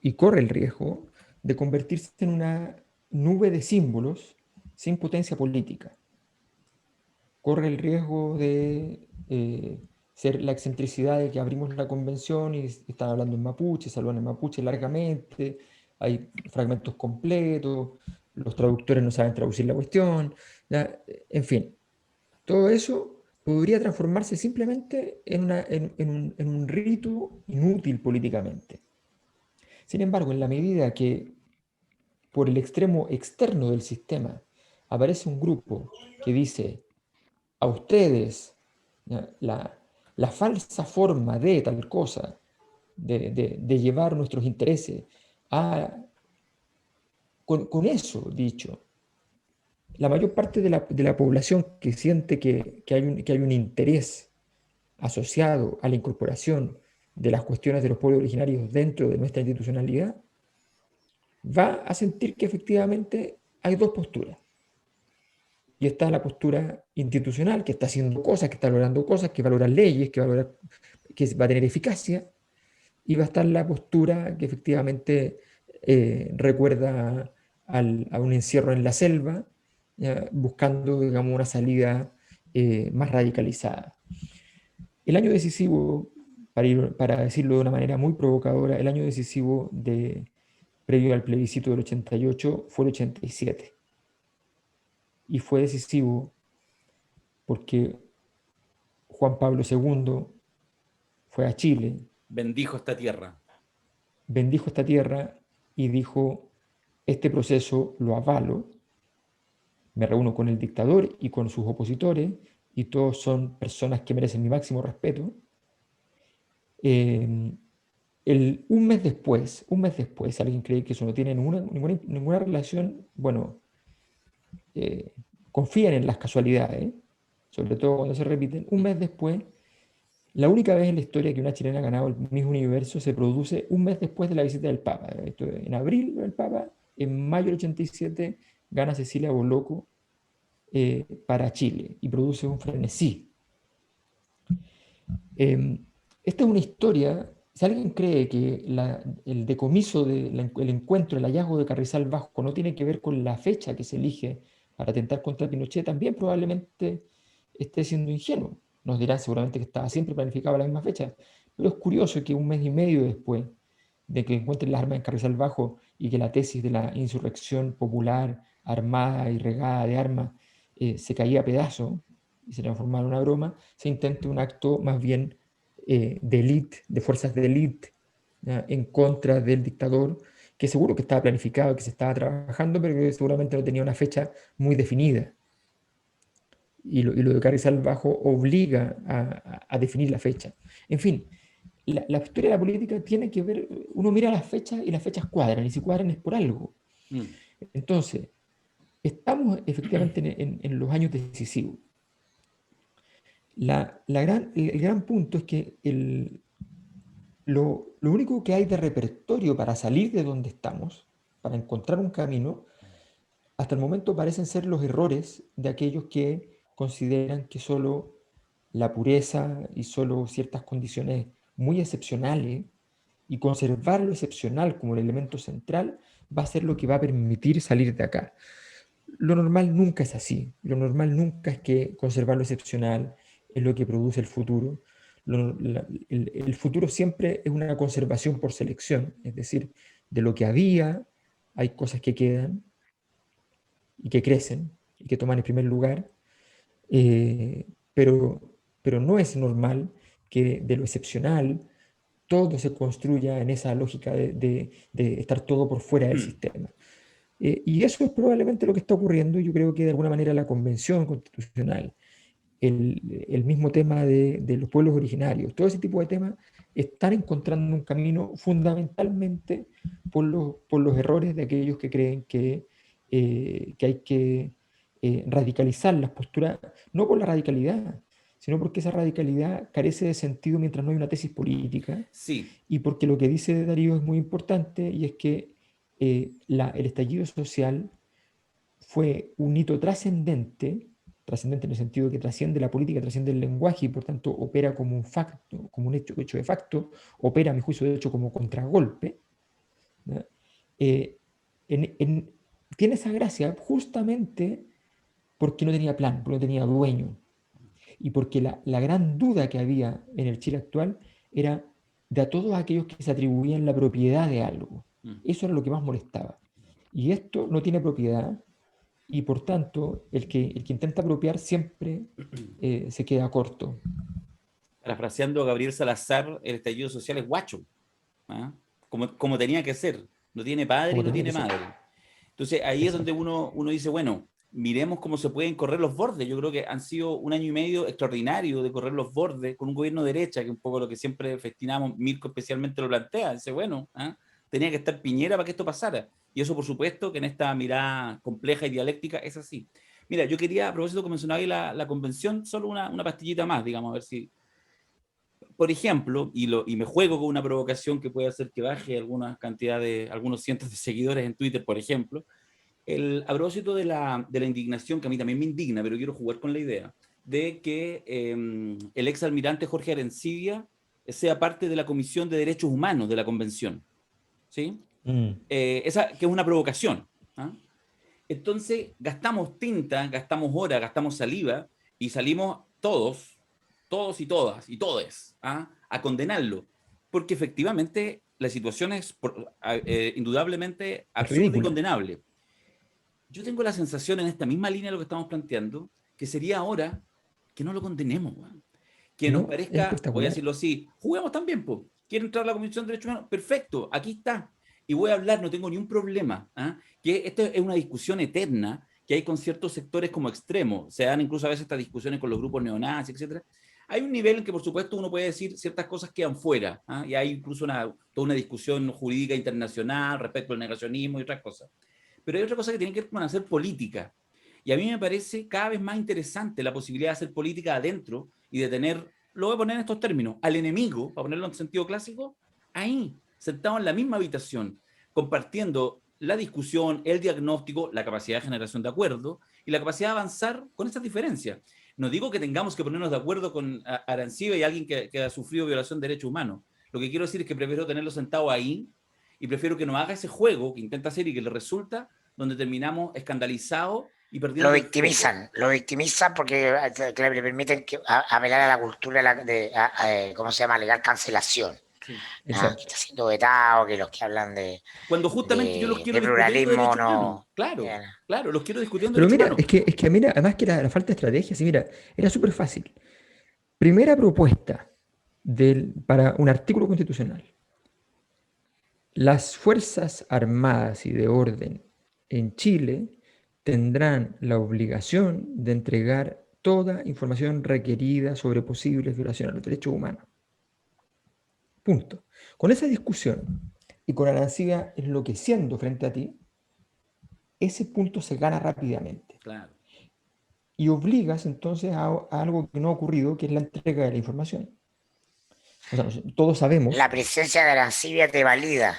de convertirse en una nube de símbolos sin potencia política. Corre el riesgo de ser la excentricidad de que abrimos la convención y están hablando en mapuche, saludan en mapuche largamente, hay fragmentos completos, los traductores no saben traducir la cuestión, ¿ya? En fin, todo eso podría transformarse simplemente en un rito inútil políticamente. Sin embargo, en la medida que por el extremo externo del sistema aparece un grupo que dice a ustedes la falsa forma de tal cosa, de llevar nuestros intereses, con eso dicho, la mayor parte de la población que siente que hay un interés asociado a la incorporación de las cuestiones de los pueblos originarios dentro de nuestra institucionalidad, va a sentir que efectivamente hay dos posturas. Y está la postura institucional, que está haciendo cosas, que está logrando cosas, que valora leyes, que va a tener eficacia, y va a estar la postura que efectivamente recuerda a un encierro en la selva, buscando, digamos, una salida más radicalizada. El año decisivo, para decirlo de una manera muy provocadora, el año decisivo previo al plebiscito del 88 fue el 87. Y fue decisivo porque Juan Pablo II fue a Chile, Bendijo esta tierra. bendijo esta tierra y dijo, este proceso lo avalo, me reúno con el dictador y con sus opositores, y todos son personas que merecen mi máximo respeto. Un mes después, alguien cree que eso no tiene ninguna relación, bueno, confían en las casualidades, sobre todo cuando se repiten. Un mes después, la única vez en la historia que una chilena ha ganado el Miss Universo se produce un mes después de la visita del Papa. Esto en abril del Papa, en mayo del 87 gana Cecilia Boloco para Chile y produce un frenesí. Esta es una historia, si alguien cree que el decomiso, el encuentro, el hallazgo de Carrizal Bajo no tiene que ver con la fecha que se elige para atentar contra Pinochet, también probablemente esté siendo ingenuo. Nos dirán seguramente que estaba siempre planificado a la misma fecha, pero es curioso que un mes y medio después de que encuentren las armas en Carrizal Bajo y que la tesis de la insurrección popular, armada y regada de armas, se caía a pedazos y se transformaba en una broma, se intente un acto más bien de élite, de fuerzas de élite, en contra del dictador, que seguro que estaba planificado, que se estaba trabajando, pero que seguramente no tenía una fecha muy definida. Y lo de Carrizal Bajo obliga a definir la fecha. En fin, la historia de la política tiene que ver, uno mira las fechas y las fechas cuadran, y si cuadran es por algo. Entonces, estamos efectivamente en los años decisivos. El gran punto es que lo único que hay de repertorio para salir de donde estamos, para encontrar un camino, hasta el momento parecen ser los errores de aquellos que consideran que solo la pureza y solo ciertas condiciones muy excepcionales y conservar lo excepcional como el elemento central va a ser lo que va a permitir salir de acá. Lo normal nunca es así. Lo normal nunca es que conservar lo excepcional es lo que produce el futuro. el futuro siempre es una conservación por selección, es decir, de lo que había, hay cosas que quedan y que crecen y que toman el primer lugar, pero, pero no es normal que de lo excepcional todo se construya en esa lógica de estar todo por fuera del sistema. Y eso es probablemente lo que está ocurriendo. Yo creo que de alguna manera la Convención Constitucional, el mismo tema de los pueblos originarios, todo ese tipo de temas están encontrando un camino fundamentalmente por los errores de aquellos que creen que hay que radicalizar las posturas, no por la radicalidad, sino porque esa radicalidad carece de sentido mientras no hay una tesis política, Sí, y porque lo que dice Darío es muy importante, y es que el estallido social fue un hito trascendente en el sentido que trasciende la política, trasciende el lenguaje, y por tanto opera como un facto, como un hecho de facto, opera a mi juicio de hecho como contragolpe, ¿no? Eh, tiene esa gracia justamente porque no tenía plan, porque no tenía dueño, y porque la gran duda que había en el Chile actual era de a todos aquellos que se atribuían la propiedad de algo. Eso era lo que más molestaba. Y esto no tiene propiedad, y por tanto el que intenta apropiar siempre se queda corto. parafraseando a Gabriel Salazar, el estallido social es guacho, ¿ah? Como tenía que ser, no tiene padre y Como no tenía tiene que ser. madre. Entonces ahí es donde uno dice, bueno, miremos cómo se pueden correr los bordes. Yo creo que han sido 1 año y medio extraordinario de correr los bordes con un gobierno de derecha, que es un poco lo que siempre festinamos, Mirko especialmente lo plantea, dice, bueno, ¿ah? Tenía que estar Piñera para que esto pasara. Y eso, por supuesto, que en esta mirada compleja y dialéctica es así. Mira, yo quería, a propósito, que mencionaba ahí la convención, solo una pastillita más, digamos, a ver si, por ejemplo, y me juego con una provocación que puede hacer que baje alguna cantidad algunos cientos de seguidores en Twitter, por ejemplo, a propósito de la indignación, que a mí también me indigna, pero quiero jugar con la idea, de que el ex almirante Jorge Arencibia sea parte de la Comisión de Derechos Humanos de la Convención, ¿sí? Esa que es una provocación, ¿ah? Entonces, gastamos tinta, gastamos horas, gastamos saliva, y salimos todos y todas, y todes, ¿ah? A condenarlo, porque efectivamente la situación es indudablemente Es absurda y ridícula. condenable. Yo tengo la sensación, en esta misma línea de lo que estamos planteando, que sería hora que no lo condenemos, weón. Que nos No, es parezca, voy a espectacular. decirlo así, juguemos también, po. ¿Quiere entrar a la Comisión de Derechos Humanos? Perfecto, aquí está. Y voy a hablar, no tengo ni un problema, ¿ah? Que esto es una discusión eterna que hay con ciertos sectores como extremos. Se dan incluso a veces estas discusiones con los grupos neonazis, etcétera. Hay un nivel en que, por supuesto, uno puede decir ciertas cosas quedan fuera, ¿ah? Y hay incluso toda una discusión jurídica internacional respecto al negacionismo y otras cosas. Pero hay otra cosa que tiene que ver con hacer política. Y a mí me parece cada vez más interesante la posibilidad de hacer política adentro y de tener, lo voy a poner en estos términos, al enemigo, para ponerlo en sentido clásico, ahí, sentado en la misma habitación, compartiendo la discusión, el diagnóstico, la capacidad de generación de acuerdo y la capacidad de avanzar con estas diferencias. No digo que tengamos que ponernos de acuerdo con Arancibia y alguien que ha sufrido violación de derechos humanos. Lo que quiero decir es que prefiero tenerlo sentado ahí, y prefiero que no haga ese juego que intenta hacer y que le resulta, donde terminamos escandalizados y perdiendo el foco. Lo victimizan porque le permiten apelar a la cultura ¿cómo se llama? Legal cancelación. Sí. Que Exacto. está siendo vetado, que los que hablan Cuando justamente yo los quiero de discutiendo pluralismo derechos humanos. no. Claro, claro, los quiero discutiendo Pero derechos mira, humanos. es que mira, además que la falta de estrategia, sí, mira, era súper fácil. Primera propuesta para un artículo constitucional. Las Fuerzas Armadas y de Orden en Chile tendrán la obligación de entregar toda información requerida sobre posibles violaciones a los derechos humanos. Punto. Con esa discusión y con Arancibia enloqueciendo frente a ti, ese punto se gana rápidamente. Claro. Y obligas entonces a algo que no ha ocurrido, que es la entrega de la información. O sea, todos sabemos. La presencia de Arancibia te valida.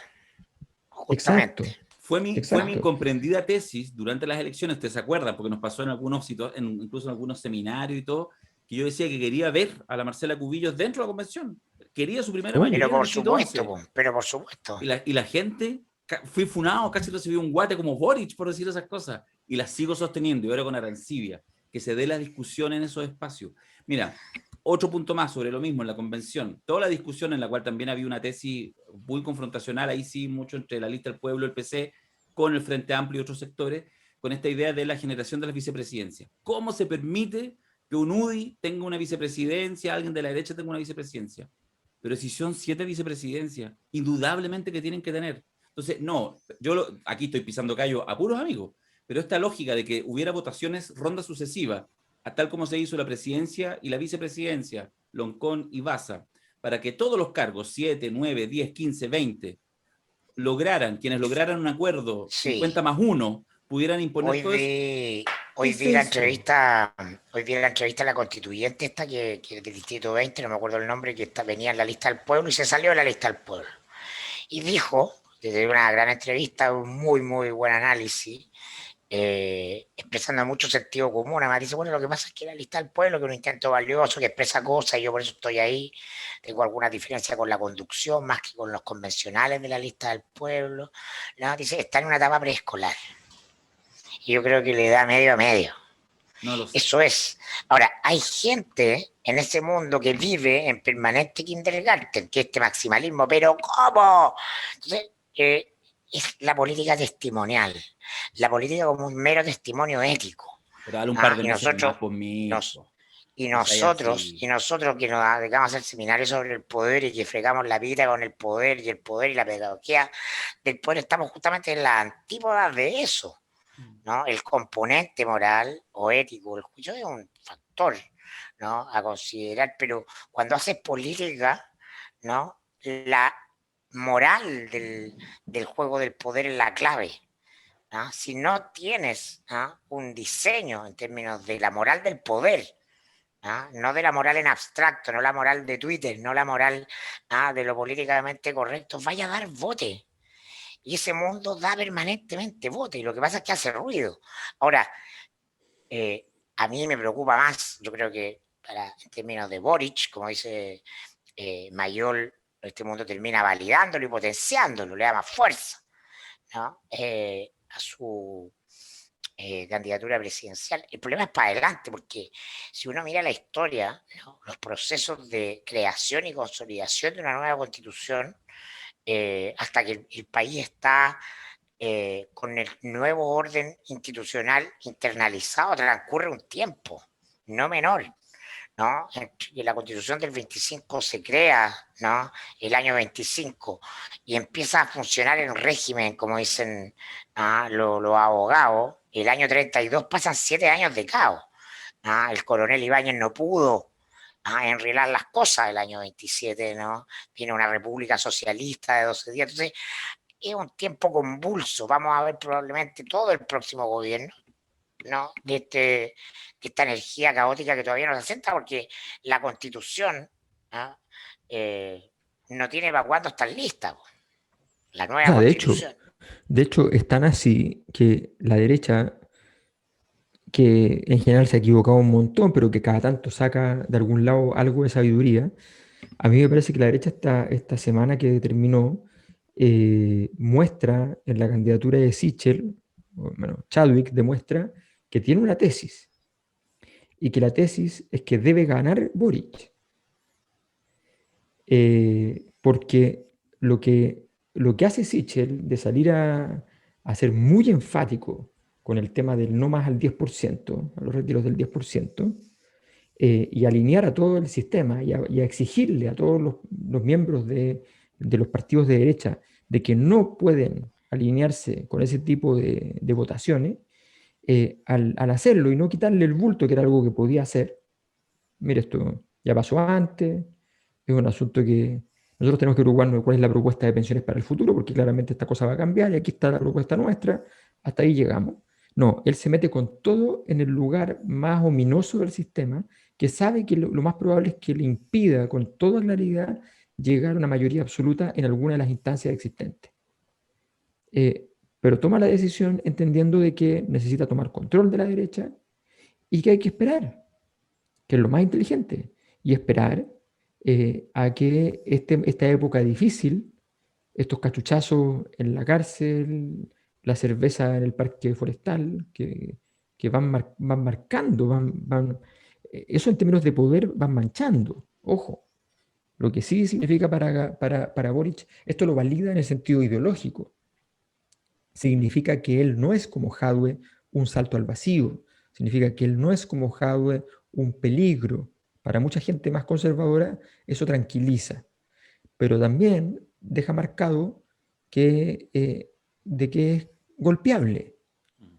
Justamente. Exacto. Fue mi Exacto. incomprendida tesis durante las elecciones, ¿te se acuerdan? Porque nos pasó en incluso en algunos seminarios y todo, que yo decía que quería ver a la Marcela Cubillos dentro de la convención. Quería su primera mayoría. Pero por supuesto. Y la gente, fui funado, casi recibí un guate como Boric por decir esas cosas. Y las sigo sosteniendo, y ahora con Arancibia, que se dé la discusión en esos espacios. Mira, Otro punto más sobre lo mismo en la convención. Toda la discusión en la cual también había una tesis muy confrontacional, ahí sí, mucho entre la lista del pueblo, el PC, con el Frente Amplio y otros sectores, con esta idea de la generación de las vicepresidencias. ¿Cómo se permite que un UDI tenga una vicepresidencia, alguien de la derecha tenga una vicepresidencia? Pero si son 7 vicepresidencias, indudablemente que tienen que tener. Entonces, no, aquí estoy pisando callo a puros amigos, pero esta lógica de que hubiera votaciones, rondas sucesivas, a tal como se hizo la presidencia y la vicepresidencia, Loncón y Baza, para que todos los cargos, 7, 9, 10, 15, 20, quienes lograran un acuerdo, Sí. 50+1, pudieran imponer todo eso. Hoy vi la entrevista a la constituyente esta que del Distrito 20, no me acuerdo el nombre, que venía en la lista del pueblo y se salió de la lista del pueblo. Y dijo, desde una gran entrevista, un muy, muy buen análisis, expresando mucho sentido común. Además dice, bueno, lo que pasa es que la lista del pueblo, que es un intento valioso, que expresa cosas, y yo por eso estoy ahí, tengo alguna diferencia con la conducción, más que con los convencionales de la lista del pueblo. No, dice, está en una etapa preescolar. Y yo creo que le da medio a medio. No lo sé. Eso es. Ahora, hay gente en ese mundo que vive en permanente kindergarten, que este maximalismo, pero ¿cómo? Entonces, es la política testimonial, la política como un mero testimonio ético. Pero dale un par de y meses nosotros, más por mí. nosotros que nos dedicamos a hacer seminarios sobre el poder y que fregamos la vida con el poder y la pedagogía del poder, estamos justamente en las antípodas de eso. ¿No? El componente moral o ético, el juicio es un factor, ¿no? A considerar, pero cuando haces política, ¿no? La moral del juego del poder es la clave. ¿No? Si no tienes, ¿no? un diseño en términos de la moral del poder, no de la moral en abstracto, no la moral de Twitter, no la moral de lo políticamente correcto, vaya a dar bote. Y ese mundo da permanentemente bote, y lo que pasa es que hace ruido. Ahora, a mí me preocupa más, yo creo que en términos de Boric, como dice Mayol, este mundo termina validándolo y potenciándolo, le da más fuerza, ¿no? A su candidatura presidencial. El problema es para adelante, porque si uno mira la historia, ¿no? Los procesos de creación y consolidación de una nueva constitución, hasta que el país está con el nuevo orden institucional internalizado, transcurre un tiempo no menor, ¿no? Y la Constitución del 25 se crea, ¿no? El año 25 y empieza a funcionar en régimen, como dicen los abogados. El año 32 pasan 7 años de caos. El coronel Ibáñez no pudo enrilar las cosas el año 27, ¿no? Tiene una república socialista de 12 días. Entonces, es un tiempo convulso. Vamos a ver probablemente todo el próximo gobierno, ¿no? De esta energía caótica que todavía no se asenta, porque la Constitución no tiene para cuándo estar lista. La nueva Constitución. De hecho, es tan así que la derecha, que en general se ha equivocado un montón, pero que cada tanto saca de algún lado algo de sabiduría, a mí me parece que la derecha esta semana que terminó muestra en la candidatura de Sichel, bueno, Chadwick demuestra que tiene una tesis, y que la tesis es que debe ganar Boric. Porque lo que hace Sichel de salir a ser muy enfático con el tema del no más al 10%, a los retiros del 10%, y alinear a todo el sistema y a exigirle a todos los miembros de los partidos de derecha de que no pueden alinearse con ese tipo de votaciones, al hacerlo y no quitarle el bulto, que era algo que podía hacer. Mire, esto ya pasó antes, es un asunto que nosotros tenemos que preocuparnos de cuál es la propuesta de pensiones para el futuro, porque claramente esta cosa va a cambiar y aquí está la propuesta nuestra, hasta ahí llegamos. No, él se mete con todo en el lugar más ominoso del sistema, que sabe que lo más probable es que le impida con toda claridad llegar a una mayoría absoluta en alguna de las instancias existentes. Pero toma la decisión entendiendo de que necesita tomar control de la derecha y que hay que esperar, que es lo más inteligente, y esperar a que esta época difícil, estos cachuchazos en la cárcel, la cerveza en el parque forestal, que van marcando, eso en términos de poder van manchando, ojo. Lo que sí significa para Boric, esto lo valida en el sentido ideológico. Significa que él no es como Jadwe un salto al vacío, significa que él no es como Jadwe un peligro. Para mucha gente más conservadora eso tranquiliza, pero también deja marcado de que es golpeable,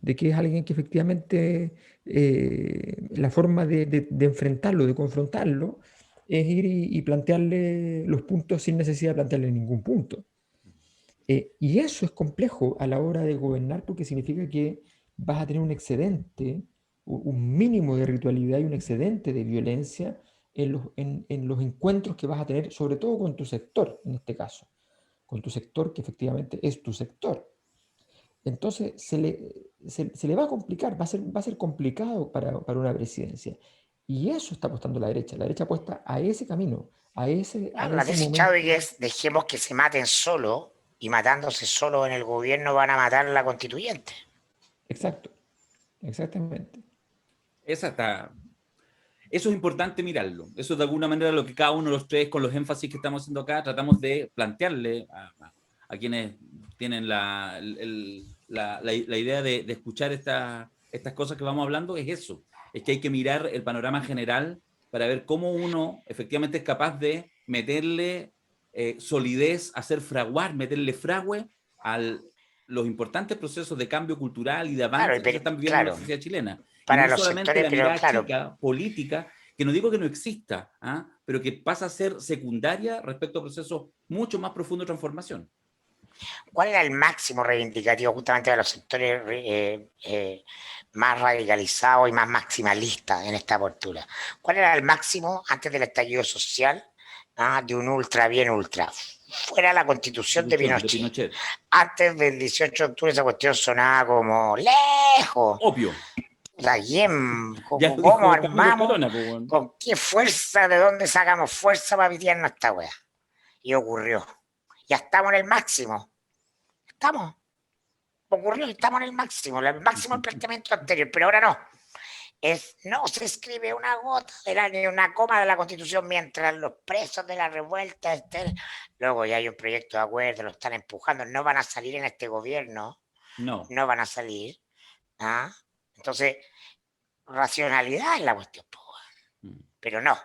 de que es alguien que efectivamente la forma de enfrentarlo, de confrontarlo, es ir y plantearle los puntos sin necesidad de plantearle ningún punto. Y eso es complejo a la hora de gobernar porque significa que vas a tener un excedente, un mínimo de ritualidad y un excedente de violencia en los encuentros que vas a tener, sobre todo con tu sector, en este caso, con tu sector que efectivamente es tu sector. Entonces se le va a complicar, va a ser complicado para una presidencia. Y eso está apostando la derecha apuesta a ese camino, a ese La tesis momento. Chadwick es: dejemos que se maten solo, y matándose solo en el gobierno van a matar a la constituyente. Exacto, exactamente. Esa está, eso es importante mirarlo. Eso de alguna manera lo que cada uno de los tres, con los énfasis que estamos haciendo acá, tratamos de plantearle a quienes tienen la idea de escuchar estas cosas que vamos hablando, es eso. Es que hay que mirar el panorama general para ver cómo uno efectivamente es capaz de meterle solidez, hacer fraguar, meterle fragüe a los importantes procesos de cambio cultural y de Claro, avance que se están viviendo en la claro, sociedad chilena. Y para no los solamente sectores, la pero mirada claro, chica, política, que no digo que no exista, ¿ah? Pero que pasa a ser secundaria respecto a procesos mucho más profundos de transformación. ¿cuál era el máximo reivindicativo justamente de los sectores más radicalizados y más maximalistas en esta postura? ¿Cuál era el máximo antes del estallido social de un ultra bien ultra? Fuera la constitución de Pinochet. Antes del 18 de octubre esa cuestión sonaba como lejos. Obvio. O sea, ¿quién? Ya lo ¿Cómo dijo Camilo armamos? Escalona, pues, bueno. ¿Con qué fuerza? ¿De dónde sacamos fuerza para pitearnos esta wea? Y ocurrió. Ya estamos en el máximo. Estamos. Ocurrió y estamos en el máximo del planteamiento anterior, pero ahora no. No se escribe una gota ni una coma de la Constitución mientras los presos de la revuelta estén. Luego ya hay un proyecto de acuerdo, lo están empujando, no van a salir en este gobierno. No. No van a salir. Entonces, racionalidad es la cuestión, pero no.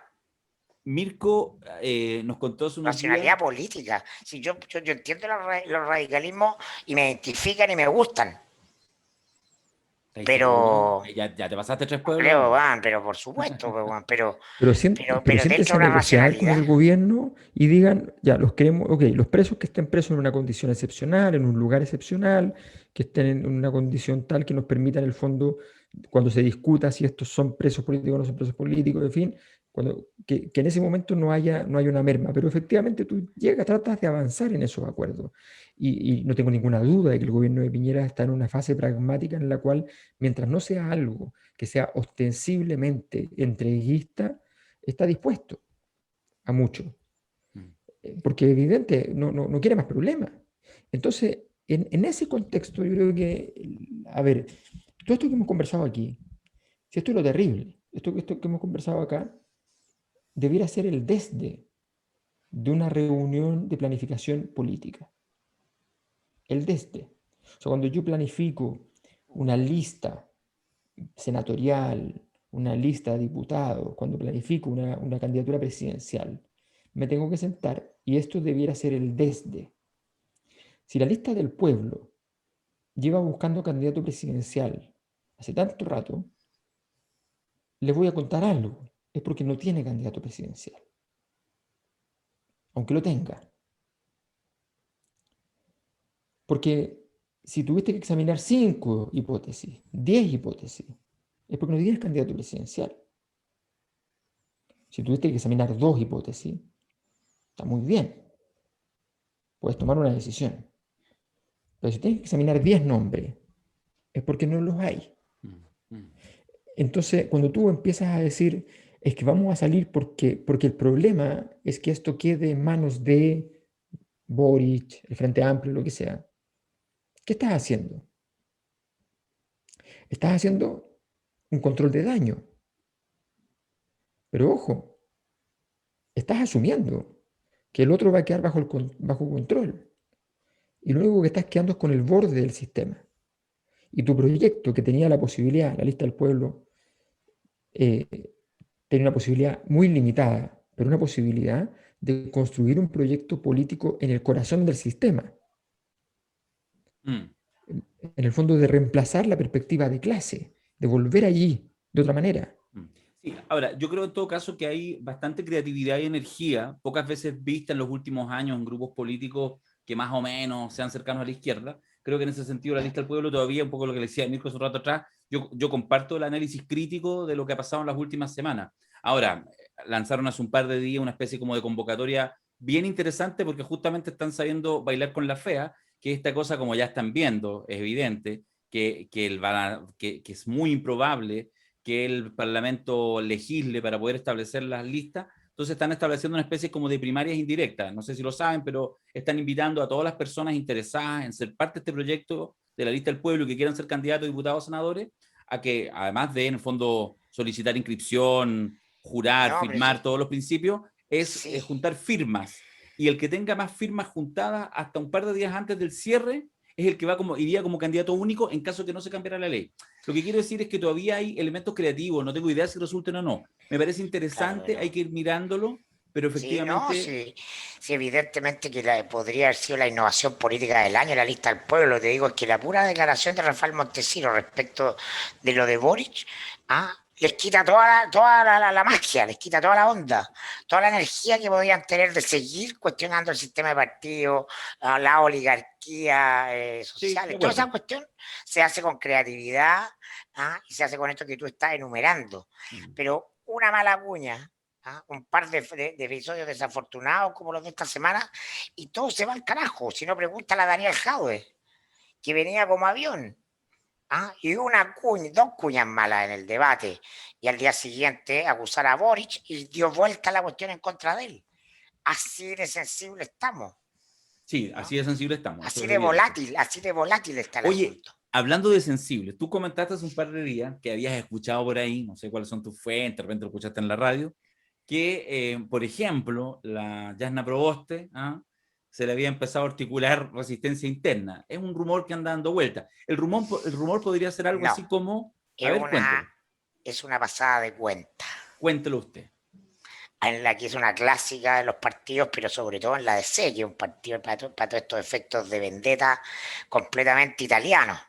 Mirko nos contó hace unos Racionalidad días... política. Si yo entiendo los radicalismos y me identifican y me gustan. Pero ya te pasaste 3 pueblos. Leo, pero por supuesto, pero siéntense dentro a de una negociar con racionalidad. el gobierno y digan, ya, los queremos, ok, los presos que estén presos en una condición excepcional, en un lugar excepcional, que estén en una condición tal que nos permita en el fondo, cuando se discuta si estos son presos políticos o no son presos políticos, en fin, que en ese momento no haya una merma, pero efectivamente tú tratas de avanzar en esos acuerdos. Y no tengo ninguna duda de que el gobierno de Piñera está en una fase pragmática en la cual, mientras no sea algo que sea ostensiblemente entreguista, está dispuesto a mucho. Porque evidente, no quiere más problemas. Entonces, en ese contexto, yo creo que, a ver, todo esto que hemos conversado aquí, si esto es lo terrible, esto que hemos conversado acá, debiera ser el desde de una reunión de planificación política. El desde. O sea, cuando yo planifico una lista senatorial, una lista de diputados, cuando planifico una candidatura presidencial, me tengo que sentar y esto debiera ser el desde. Si la lista del pueblo lleva buscando candidato presidencial hace tanto rato, les voy a contar algo. Es porque no tiene candidato presidencial. Aunque lo tenga. Porque si tuviste que examinar 5 hipótesis, 10 hipótesis, es porque no tienes candidato presidencial. Si tuviste que examinar 2 hipótesis, está muy bien. Puedes tomar una decisión. Pero si tienes que examinar 10 nombres, es porque no los hay. Entonces, cuando tú empiezas a decir, es que vamos a salir porque el problema es que esto quede en manos de Boric, el Frente Amplio, lo que sea, ¿qué estás haciendo? Estás haciendo un control de daño. Pero ojo, estás asumiendo que el otro va a quedar bajo control. Y lo único que estás quedando es con el borde del sistema. Y tu proyecto que tenía la posibilidad, la lista del pueblo, eh, tenía una posibilidad muy limitada, pero una posibilidad de construir un proyecto político en el corazón del sistema. Mm. En el fondo de reemplazar la perspectiva de clase, de volver allí de otra manera. Sí, ahora, yo creo en todo caso que hay bastante creatividad y energía, pocas veces vista en los últimos años en grupos políticos que más o menos sean cercanos a la izquierda. Creo que en ese sentido la lista del pueblo todavía, un poco lo que le decía Mirko hace un rato atrás, yo comparto el análisis crítico de lo que ha pasado en las últimas semanas. Ahora, lanzaron hace un par de días una especie como de convocatoria bien interesante porque justamente están sabiendo bailar con la fea, que esta cosa como ya están viendo, es evidente, que es muy improbable que el Parlamento legisle para poder establecer las listas. Entonces están estableciendo una especie como de primarias indirectas. No sé si lo saben, pero están invitando a todas las personas interesadas en ser parte de este proyecto de la lista del pueblo y que quieran ser candidatos, diputados, senadores, a que además de, en el fondo, solicitar inscripción, jurar, No, pero firmar sí, todos los principios, es sí, juntar firmas. Y el que tenga más firmas juntadas hasta un par de días antes del cierre es el que va como, iría como candidato único en caso que no se cambiara la ley. Lo que quiero decir es que todavía hay elementos creativos, no tengo idea si resulten o no. Me parece claro, interesante, hay pero que ir mirándolo, pero sí, no, efectivamente, sí, sí, evidentemente que podría haber sido la innovación política del año, la lista del pueblo. Te digo, es que la pura declaración de Rafael Montesino respecto de lo de Boric, les quita toda la magia, les quita toda la onda, toda la energía que podían tener de seguir cuestionando el sistema de partidos, la oligarquía sí, de social. Toda esa acuerdo. cuestión se hace con creatividad, y se hace con esto que tú estás enumerando. Mm. Pero una mala cuña, un par de episodios desafortunados como los de esta semana, y todo se va al carajo. Si no, pregúntale a Daniel Jadwe, que venía como avión. Y dos cuñas malas en el debate, y al día siguiente acusar a Boric y dio vuelta la cuestión en contra de él. Así de sensible estamos, Sí, ¿no? así de sensible estamos, eso Así es de evidente. volátil, así de volátil está el Oye, asunto. hablando de sensible, tú comentaste hace un par de días que habías escuchado por ahí, no sé cuáles son tus fuentes, de repente lo escuchaste en la radio, que, por ejemplo, la Jasna Proboste se le había empezado a articular resistencia interna. Es un rumor que anda dando vuelta. El rumor podría ser algo No, así como, a es ver, una, cuéntelo, es una pasada de cuenta, cuéntelo usted. en la que es una clásica de los partidos, pero sobre todo en la DC, que es un partido para todos estos efectos de vendetta completamente italiano.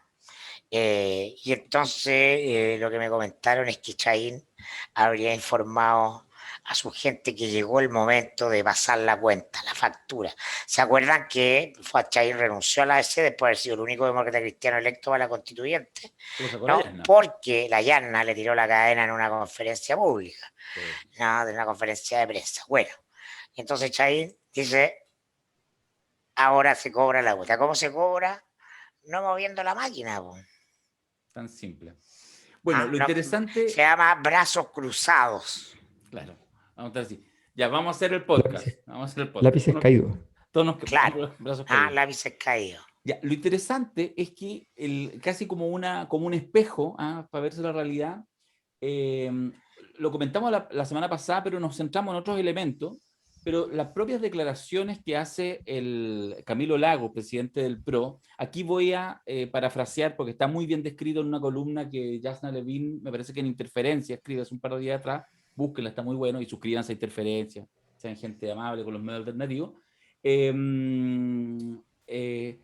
Y entonces lo que me comentaron es que Chaín habría informado a su gente que llegó el momento de pasar la cuenta, la factura. ¿Se acuerdan que Chaín renunció a la DC después de haber sido el único demócrata cristiano electo a la constituyente? Se lo sacó la No, Jasna. porque la Yarna le tiró la cadena en una conferencia pública, Sí. ¿no? De una conferencia de prensa. Bueno, entonces Chaín dice, ahora se cobra la cuota. ¿Cómo se cobra? No moviendo la máquina, po. Tan simple. Bueno, lo No, se interesante, llama brazos cruzados. claro, vamos a estar así. Ya, vamos a hacer el podcast. Lápices, Vamos a hacer el podcast. lápices caídos. Todos nos Claro. brazos caídos. Lápices caídos. Ya, lo interesante es que casi como un espejo, para verse la realidad, eh, lo comentamos la semana pasada, pero nos centramos en otros elementos, pero las propias declaraciones que hace el Camilo Lagos, presidente del PRO, aquí voy a parafrasear porque está muy bien descrito en una columna que Jasna Levin, me parece que en Interferencia, escribe hace un par de días atrás, búsquenla, está muy bueno, y suscríbanse a Interferencia, sean gente amable con los medios alternativos. Eh, eh,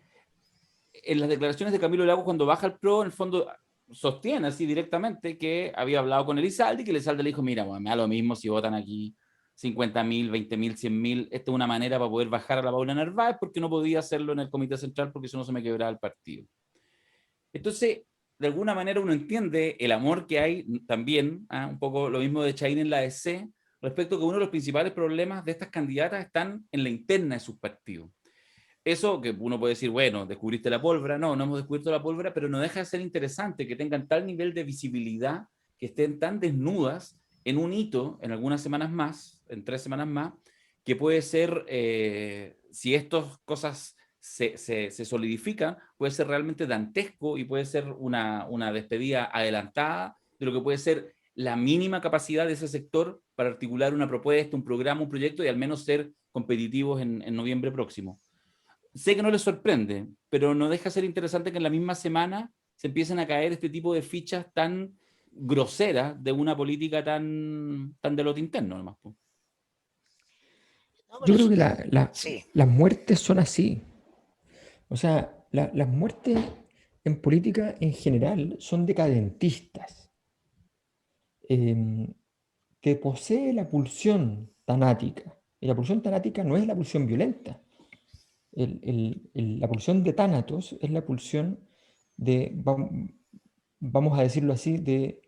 en las declaraciones de Camilo Lagos cuando baja al PRO, en el fondo sostiene así directamente que había hablado con Elizalde y que Elizalde le dijo, mira, bueno, me da lo mismo si votan aquí 50.000, 20.000, 100.000, esta es una manera para poder bajar a la Paula Narváez porque no podía hacerlo en el Comité Central porque si no se me quebraba el partido. Entonces, de alguna manera uno entiende el amor que hay también, un poco lo mismo de Chaín en la EC, respecto a que uno de los principales problemas de estas candidatas están en la interna de sus partidos. Eso que uno puede decir, bueno, descubriste la pólvora. No, no hemos descubierto la pólvora, pero no deja de ser interesante que tengan tal nivel de visibilidad, que estén tan desnudas en un hito, en algunas semanas más, en 3 semanas más, que puede ser, si estas cosas se solidifican, puede ser realmente dantesco y puede ser una despedida adelantada de lo que puede ser la mínima capacidad de ese sector para articular una propuesta, un programa, un proyecto y al menos ser competitivos en noviembre próximo. Sé que no les sorprende, pero no deja de ser interesante que en la misma semana se empiecen a caer este tipo de fichas tan groseras de una política tan de lote interno, nomás. No, Yo pero creo que sí. las muertes son así. O sea, las muertes en política en general son decadentistas. Que posee la pulsión tanática. Y la pulsión tanática no es la pulsión violenta. La pulsión de tánatos es la pulsión de, vamos a decirlo así, de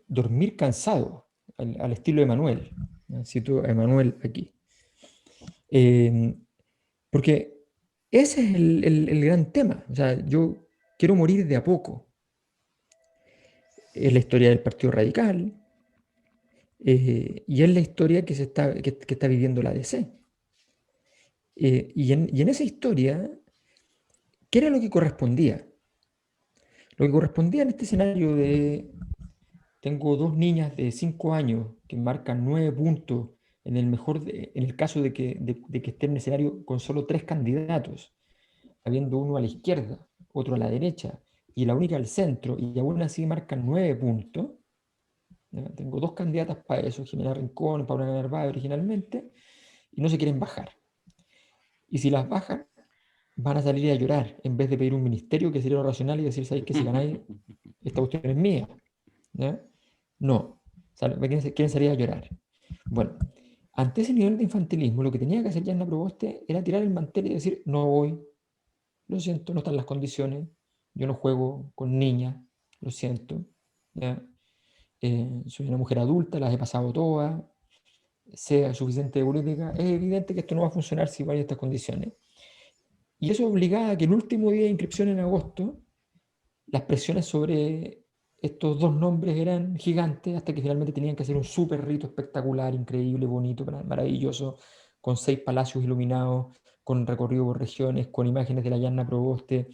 dormir cansado, al estilo de Manuel. Cito a Emanuel aquí. Porque ese es el gran tema. O sea, yo quiero morir de a poco. Es la historia del Partido Radical, y es la historia que está viviendo la DC. Y en esa historia, ¿qué era lo que correspondía? Lo que correspondía en este escenario de tengo dos niñas de 5 años que marcan 9 puntos en el caso de que esté en el escenario con solo 3 candidatos, habiendo uno a la izquierda, otro a la derecha y la única al centro, y aún así marcan 9 puntos. ¿Ya? Tengo 2 candidatas para eso, Jimena Rincón, Paula Narváez originalmente, y no se quieren bajar. Y si las bajan, van a salir a llorar en vez de pedir un ministerio, que sería lo racional, y decir, ¿sabes qué? Si ganáis, esta cuestión es mía. ¿Ya? No, quieren salir a llorar. Bueno, ante ese nivel de infantilismo, lo que tenía que hacer Yanna Proboste era tirar el mantel y decir, no voy, lo siento, no están las condiciones, yo no juego con niñas, lo siento. ¿Ya? Soy una mujer adulta, las he pasado todas, sea suficiente de política, es evidente que esto no va a funcionar si hay estas condiciones. Y eso obligaba a que el último día de inscripción en agosto, las presiones sobre estos dos nombres eran gigantes, hasta que finalmente tenían que hacer un súper rito espectacular, increíble, bonito, maravilloso, con 6 palacios iluminados, con recorrido por regiones, con imágenes de la Yanna Proboste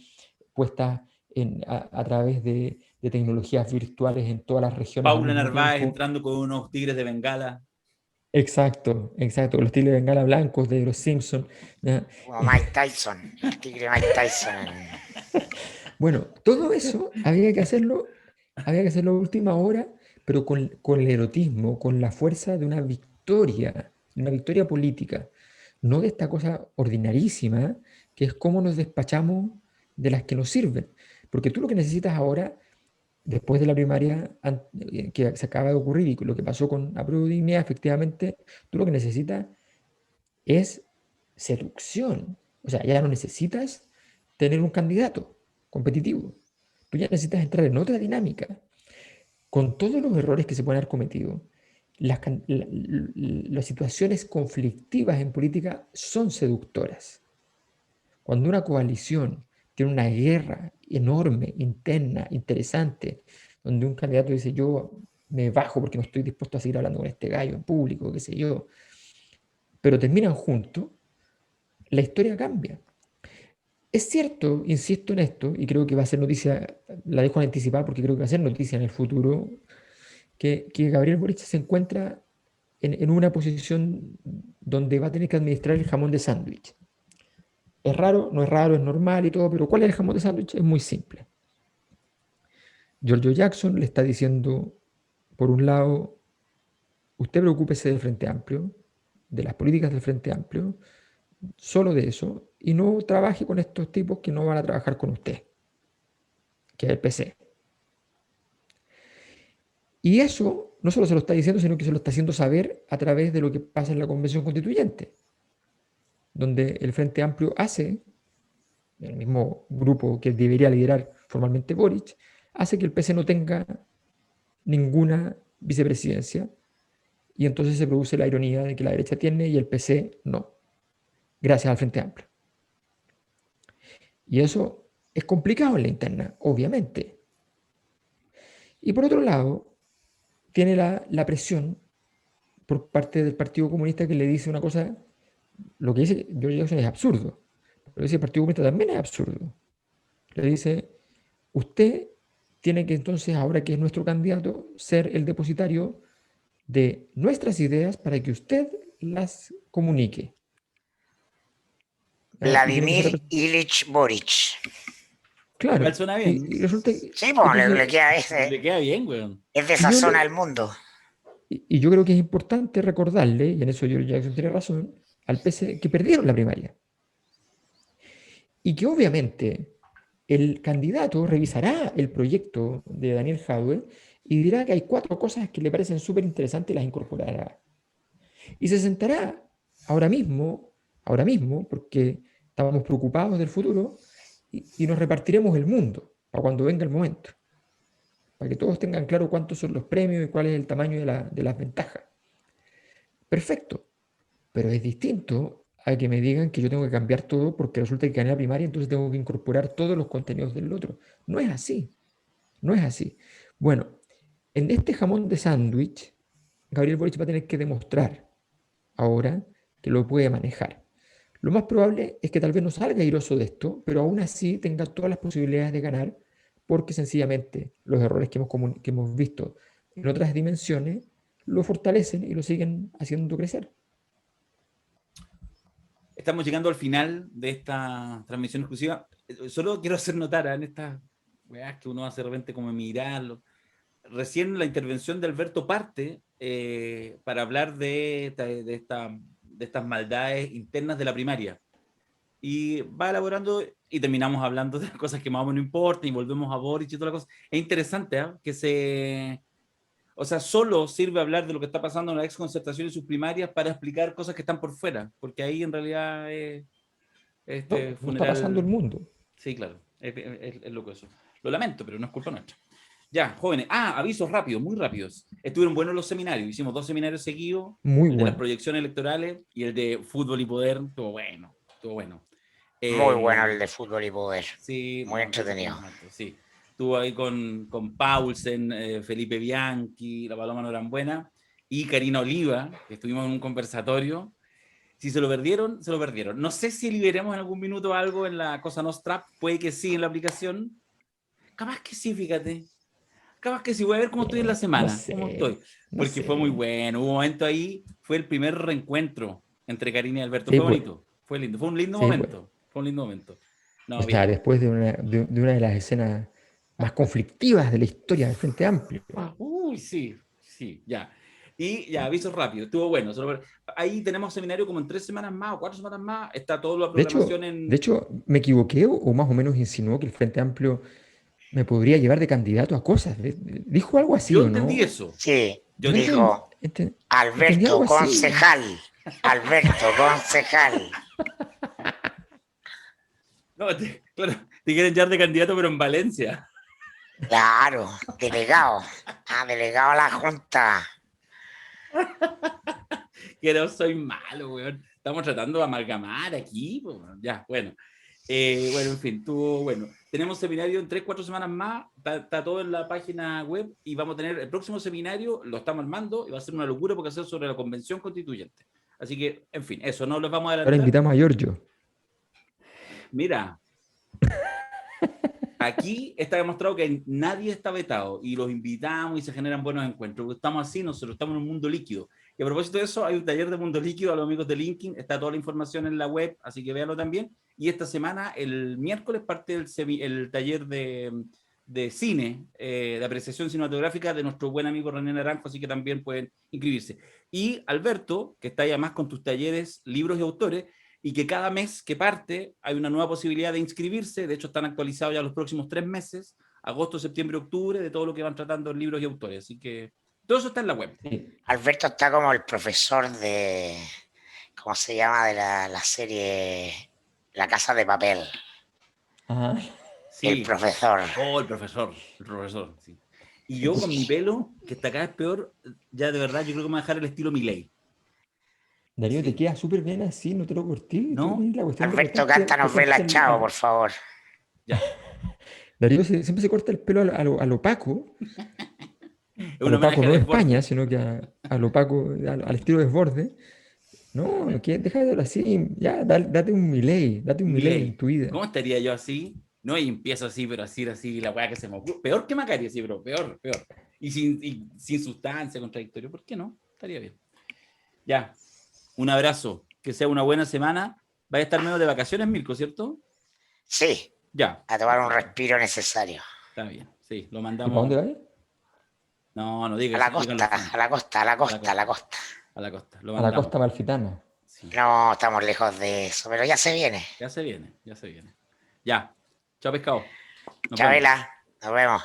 puestas a través de tecnologías virtuales en todas las regiones al Paula mismo Narváez tiempo. entrando con unos tigres de Bengala. Exacto, exacto, los tigres de Bengala blancos de los Simpsons. Como Mike Tyson, el tigre Mike Tyson. Bueno, todo eso había que hacerlo a última hora, pero con el erotismo, con la fuerza de una victoria política, no de esta cosa ordinarísima, que es cómo nos despachamos de las que nos sirven. Porque tú lo que necesitas ahora, después de la primaria que se acaba de ocurrir y lo que pasó con Apruebo Dignidad, efectivamente, tú lo que necesitas es seducción. O sea, ya no necesitas tener un candidato competitivo. Tú ya necesitas entrar en otra dinámica. Con todos los errores que se pueden haber cometido, las situaciones conflictivas en política son seductoras. Cuando una coalición tiene una guerra enorme, interna, interesante, donde un candidato dice yo me bajo porque no estoy dispuesto a seguir hablando con este gallo en público, qué sé yo, pero terminan juntos, la historia cambia. Es cierto, insisto en esto, y creo que va a ser noticia, la dejo anticipar porque creo que va a ser noticia en el futuro, que Gabriel Boric se encuentra en una posición donde va a tener que administrar el jamón de sándwich. Es raro, no es raro, es normal y todo, pero ¿cuál es el jamón de sándwich? Es muy simple. Giorgio Jackson le está diciendo, por un lado, usted preocúpese del Frente Amplio, de las políticas del Frente Amplio, solo de eso, y no trabaje con estos tipos que no van a trabajar con usted, que es el PC. Y eso no solo se lo está diciendo, sino que se lo está haciendo saber a través de lo que pasa en la Convención Constituyente, donde el Frente Amplio hace, el mismo grupo que debería liderar formalmente Boric, hace que el PC no tenga ninguna vicepresidencia, y entonces se produce la ironía de que la derecha tiene y el PC no, gracias al Frente Amplio. Y eso es complicado en la interna, obviamente. Y por otro lado, tiene la presión por parte del Partido Comunista, que le dice una cosa, lo que dice George Jackson es absurdo, pero dice el Partido Comunista también es absurdo. Le dice, usted tiene que entonces, ahora que es nuestro candidato, ser el depositario de nuestras ideas para que usted las comunique. ¿Ya? Y tiene que ser la Vladimir persona. Ilich Boric. Claro. Igual suena bien. Y resulta que, Sí, pues le entonces, queda Le queda bien, weón. es de y esa yo, zona le- del mundo. y yo creo que es importante recordarle, y en eso George Jackson tiene razón, al PC que perdieron la primaria. Y que obviamente el candidato revisará el proyecto de Daniel Jadwe y dirá que hay 4 cosas que le parecen súper interesantes y las incorporará. Y se sentará ahora mismo, porque estábamos preocupados del futuro, y nos repartiremos el mundo para cuando venga el momento, para que todos tengan claro cuántos son los premios y cuál es el tamaño de las ventajas. Perfecto, pero es distinto a que me digan que yo tengo que cambiar todo porque resulta que gané la primaria, entonces tengo que incorporar todos los contenidos del otro. No es así, no es así. Bueno, en este jamón de sándwich, Gabriel Boric va a tener que demostrar ahora que lo puede manejar. Lo más probable es que tal vez no salga airoso de esto, pero aún así tenga todas las posibilidades de ganar, porque sencillamente los errores que hemos visto en otras dimensiones lo fortalecen y lo siguen haciendo crecer. Estamos llegando al final de esta transmisión exclusiva. Solo quiero hacer notar en estas weas que uno hace de repente como mirarlo. Recién la intervención de Alberto parte para hablar de estas maldades internas de la primaria. Y va elaborando y terminamos hablando de las cosas que más o menos importan y volvemos a Boric y toda la cosa. Es interesante que se... O sea, solo sirve hablar de lo que está pasando en la exconcertación y sus primarias para explicar cosas que están por fuera, porque ahí en realidad este No está pasando el funeral... mundo. Sí, claro, es loco eso. Lo lamento, pero no es culpa nuestra. Ya, jóvenes. Avisos rápidos, muy rápidos. Estuvieron buenos los seminarios. Hicimos 2 seminarios seguidos. Muy El de las bueno. proyecciones electorales y el de fútbol y poder. Estuvo bueno. Muy bueno el de fútbol y poder. Sí, Muy entretenido. Sí. Estuvo ahí con Paulsen, Felipe Bianchi, la Paloma Norambuena y Karina Oliva, que estuvimos en un conversatorio. Si se lo perdieron, se lo perdieron. No sé si liberemos en algún minuto algo en la Cosa Nostra. Puede que sí en la aplicación. Capaz que sí, fíjate. Capaz que sí, voy a ver cómo estoy en la semana. No sé, cómo estoy. no Porque sé. fue muy bueno. Hubo un momento ahí, fue el primer reencuentro entre Karina y Alberto. Sí, Fue pues. bonito. Fue lindo. Fue un lindo Sí, pues. momento. Fue un lindo momento. No, O sea, bien. después de una de las escenas más conflictivas de la historia del Frente Amplio. Uy, sí, ya. Y ya, aviso rápido, estuvo bueno. Ahí tenemos seminario como en 3 semanas más o 4 semanas más. Está toda la programación De hecho, me equivoqué o más o menos insinuó que el Frente Amplio me podría llevar de candidato a cosas. ¿Dijo algo así Yo o entendí no? eso. Sí, Yo dijo entendí Alberto algo así. concejal. Alberto concejal. No, claro, te quieren llevar de candidato, pero en Valencia. Claro, delegado. Delegado a la Junta. Que no soy malo, weón. Estamos tratando de amalgamar aquí. Pues, ya, bueno. Bueno, en fin, estuvo bueno. Tenemos seminario en 3, 4 semanas más. Está todo en la página web y vamos a tener el próximo seminario. Lo estamos armando y va a ser una locura porque va a ser sobre la convención constituyente. Así que, en fin, eso no les vamos a Ahora adelantar. invitamos a Giorgio. Mira, aquí está demostrado que nadie está vetado y los invitamos y se generan buenos encuentros. Porque estamos así, nosotros estamos en un mundo líquido. Y a propósito de eso, hay un taller de mundo líquido a los amigos de LinkedIn. Está toda la información en la web, así que véanlo también. Y esta semana, el miércoles, parte el taller de cine, de apreciación cinematográfica de nuestro buen amigo René Naranjo, así que también pueden inscribirse. Y Alberto, que está ya más con tus talleres, libros y autores, y que cada mes que parte hay una nueva posibilidad de inscribirse. De hecho, están actualizados ya los próximos 3 meses, agosto, septiembre, octubre, de todo lo que van tratando libros y autores. Así que todo eso está en la web. Sí. Alberto está como el profesor de, ¿cómo se llama? De la serie La Casa de Papel. Ajá. Sí. El profesor. Oh, el profesor, sí. Y yo con mi pelo, que está cada vez peor, ya de verdad yo creo que me voy a dejar el estilo Milei. Darío, Sí. te queda súper bien así, no te lo corté. ¿No? Alberto Canta nos ve la chavo, por favor. Ya. Darío siempre se corta el pelo a lo Paco. Es A un lo homenaje Paco a no de Desbordes. España, sino que a lo Paco, al estilo Desborde. No, deja de verlo así. Ya, date un Milei en tu vida. ¿Cómo estaría yo así? No, y empiezo así, pero así, la weá que se me ocurre. Peor que Macari, así, pero peor. Y sin sustancia, contradictorio. ¿Por qué no? Estaría bien. Ya, un abrazo. Que sea una buena semana. Vaya a estar menos de vacaciones, Mirko, ¿cierto? Sí, Ya. a tomar un respiro necesario. Está bien, sí, lo ¿Y mandamos. para dónde vais? No A digas. la costa, a la costa, a la costa, a la costa. A la costa, lo A la mandamos. costa amalfitana. Sí. No, estamos lejos de eso, pero ya se viene. Ya se viene. Ya. Chao, pescado. Nos vemos. Chabela, nos vemos.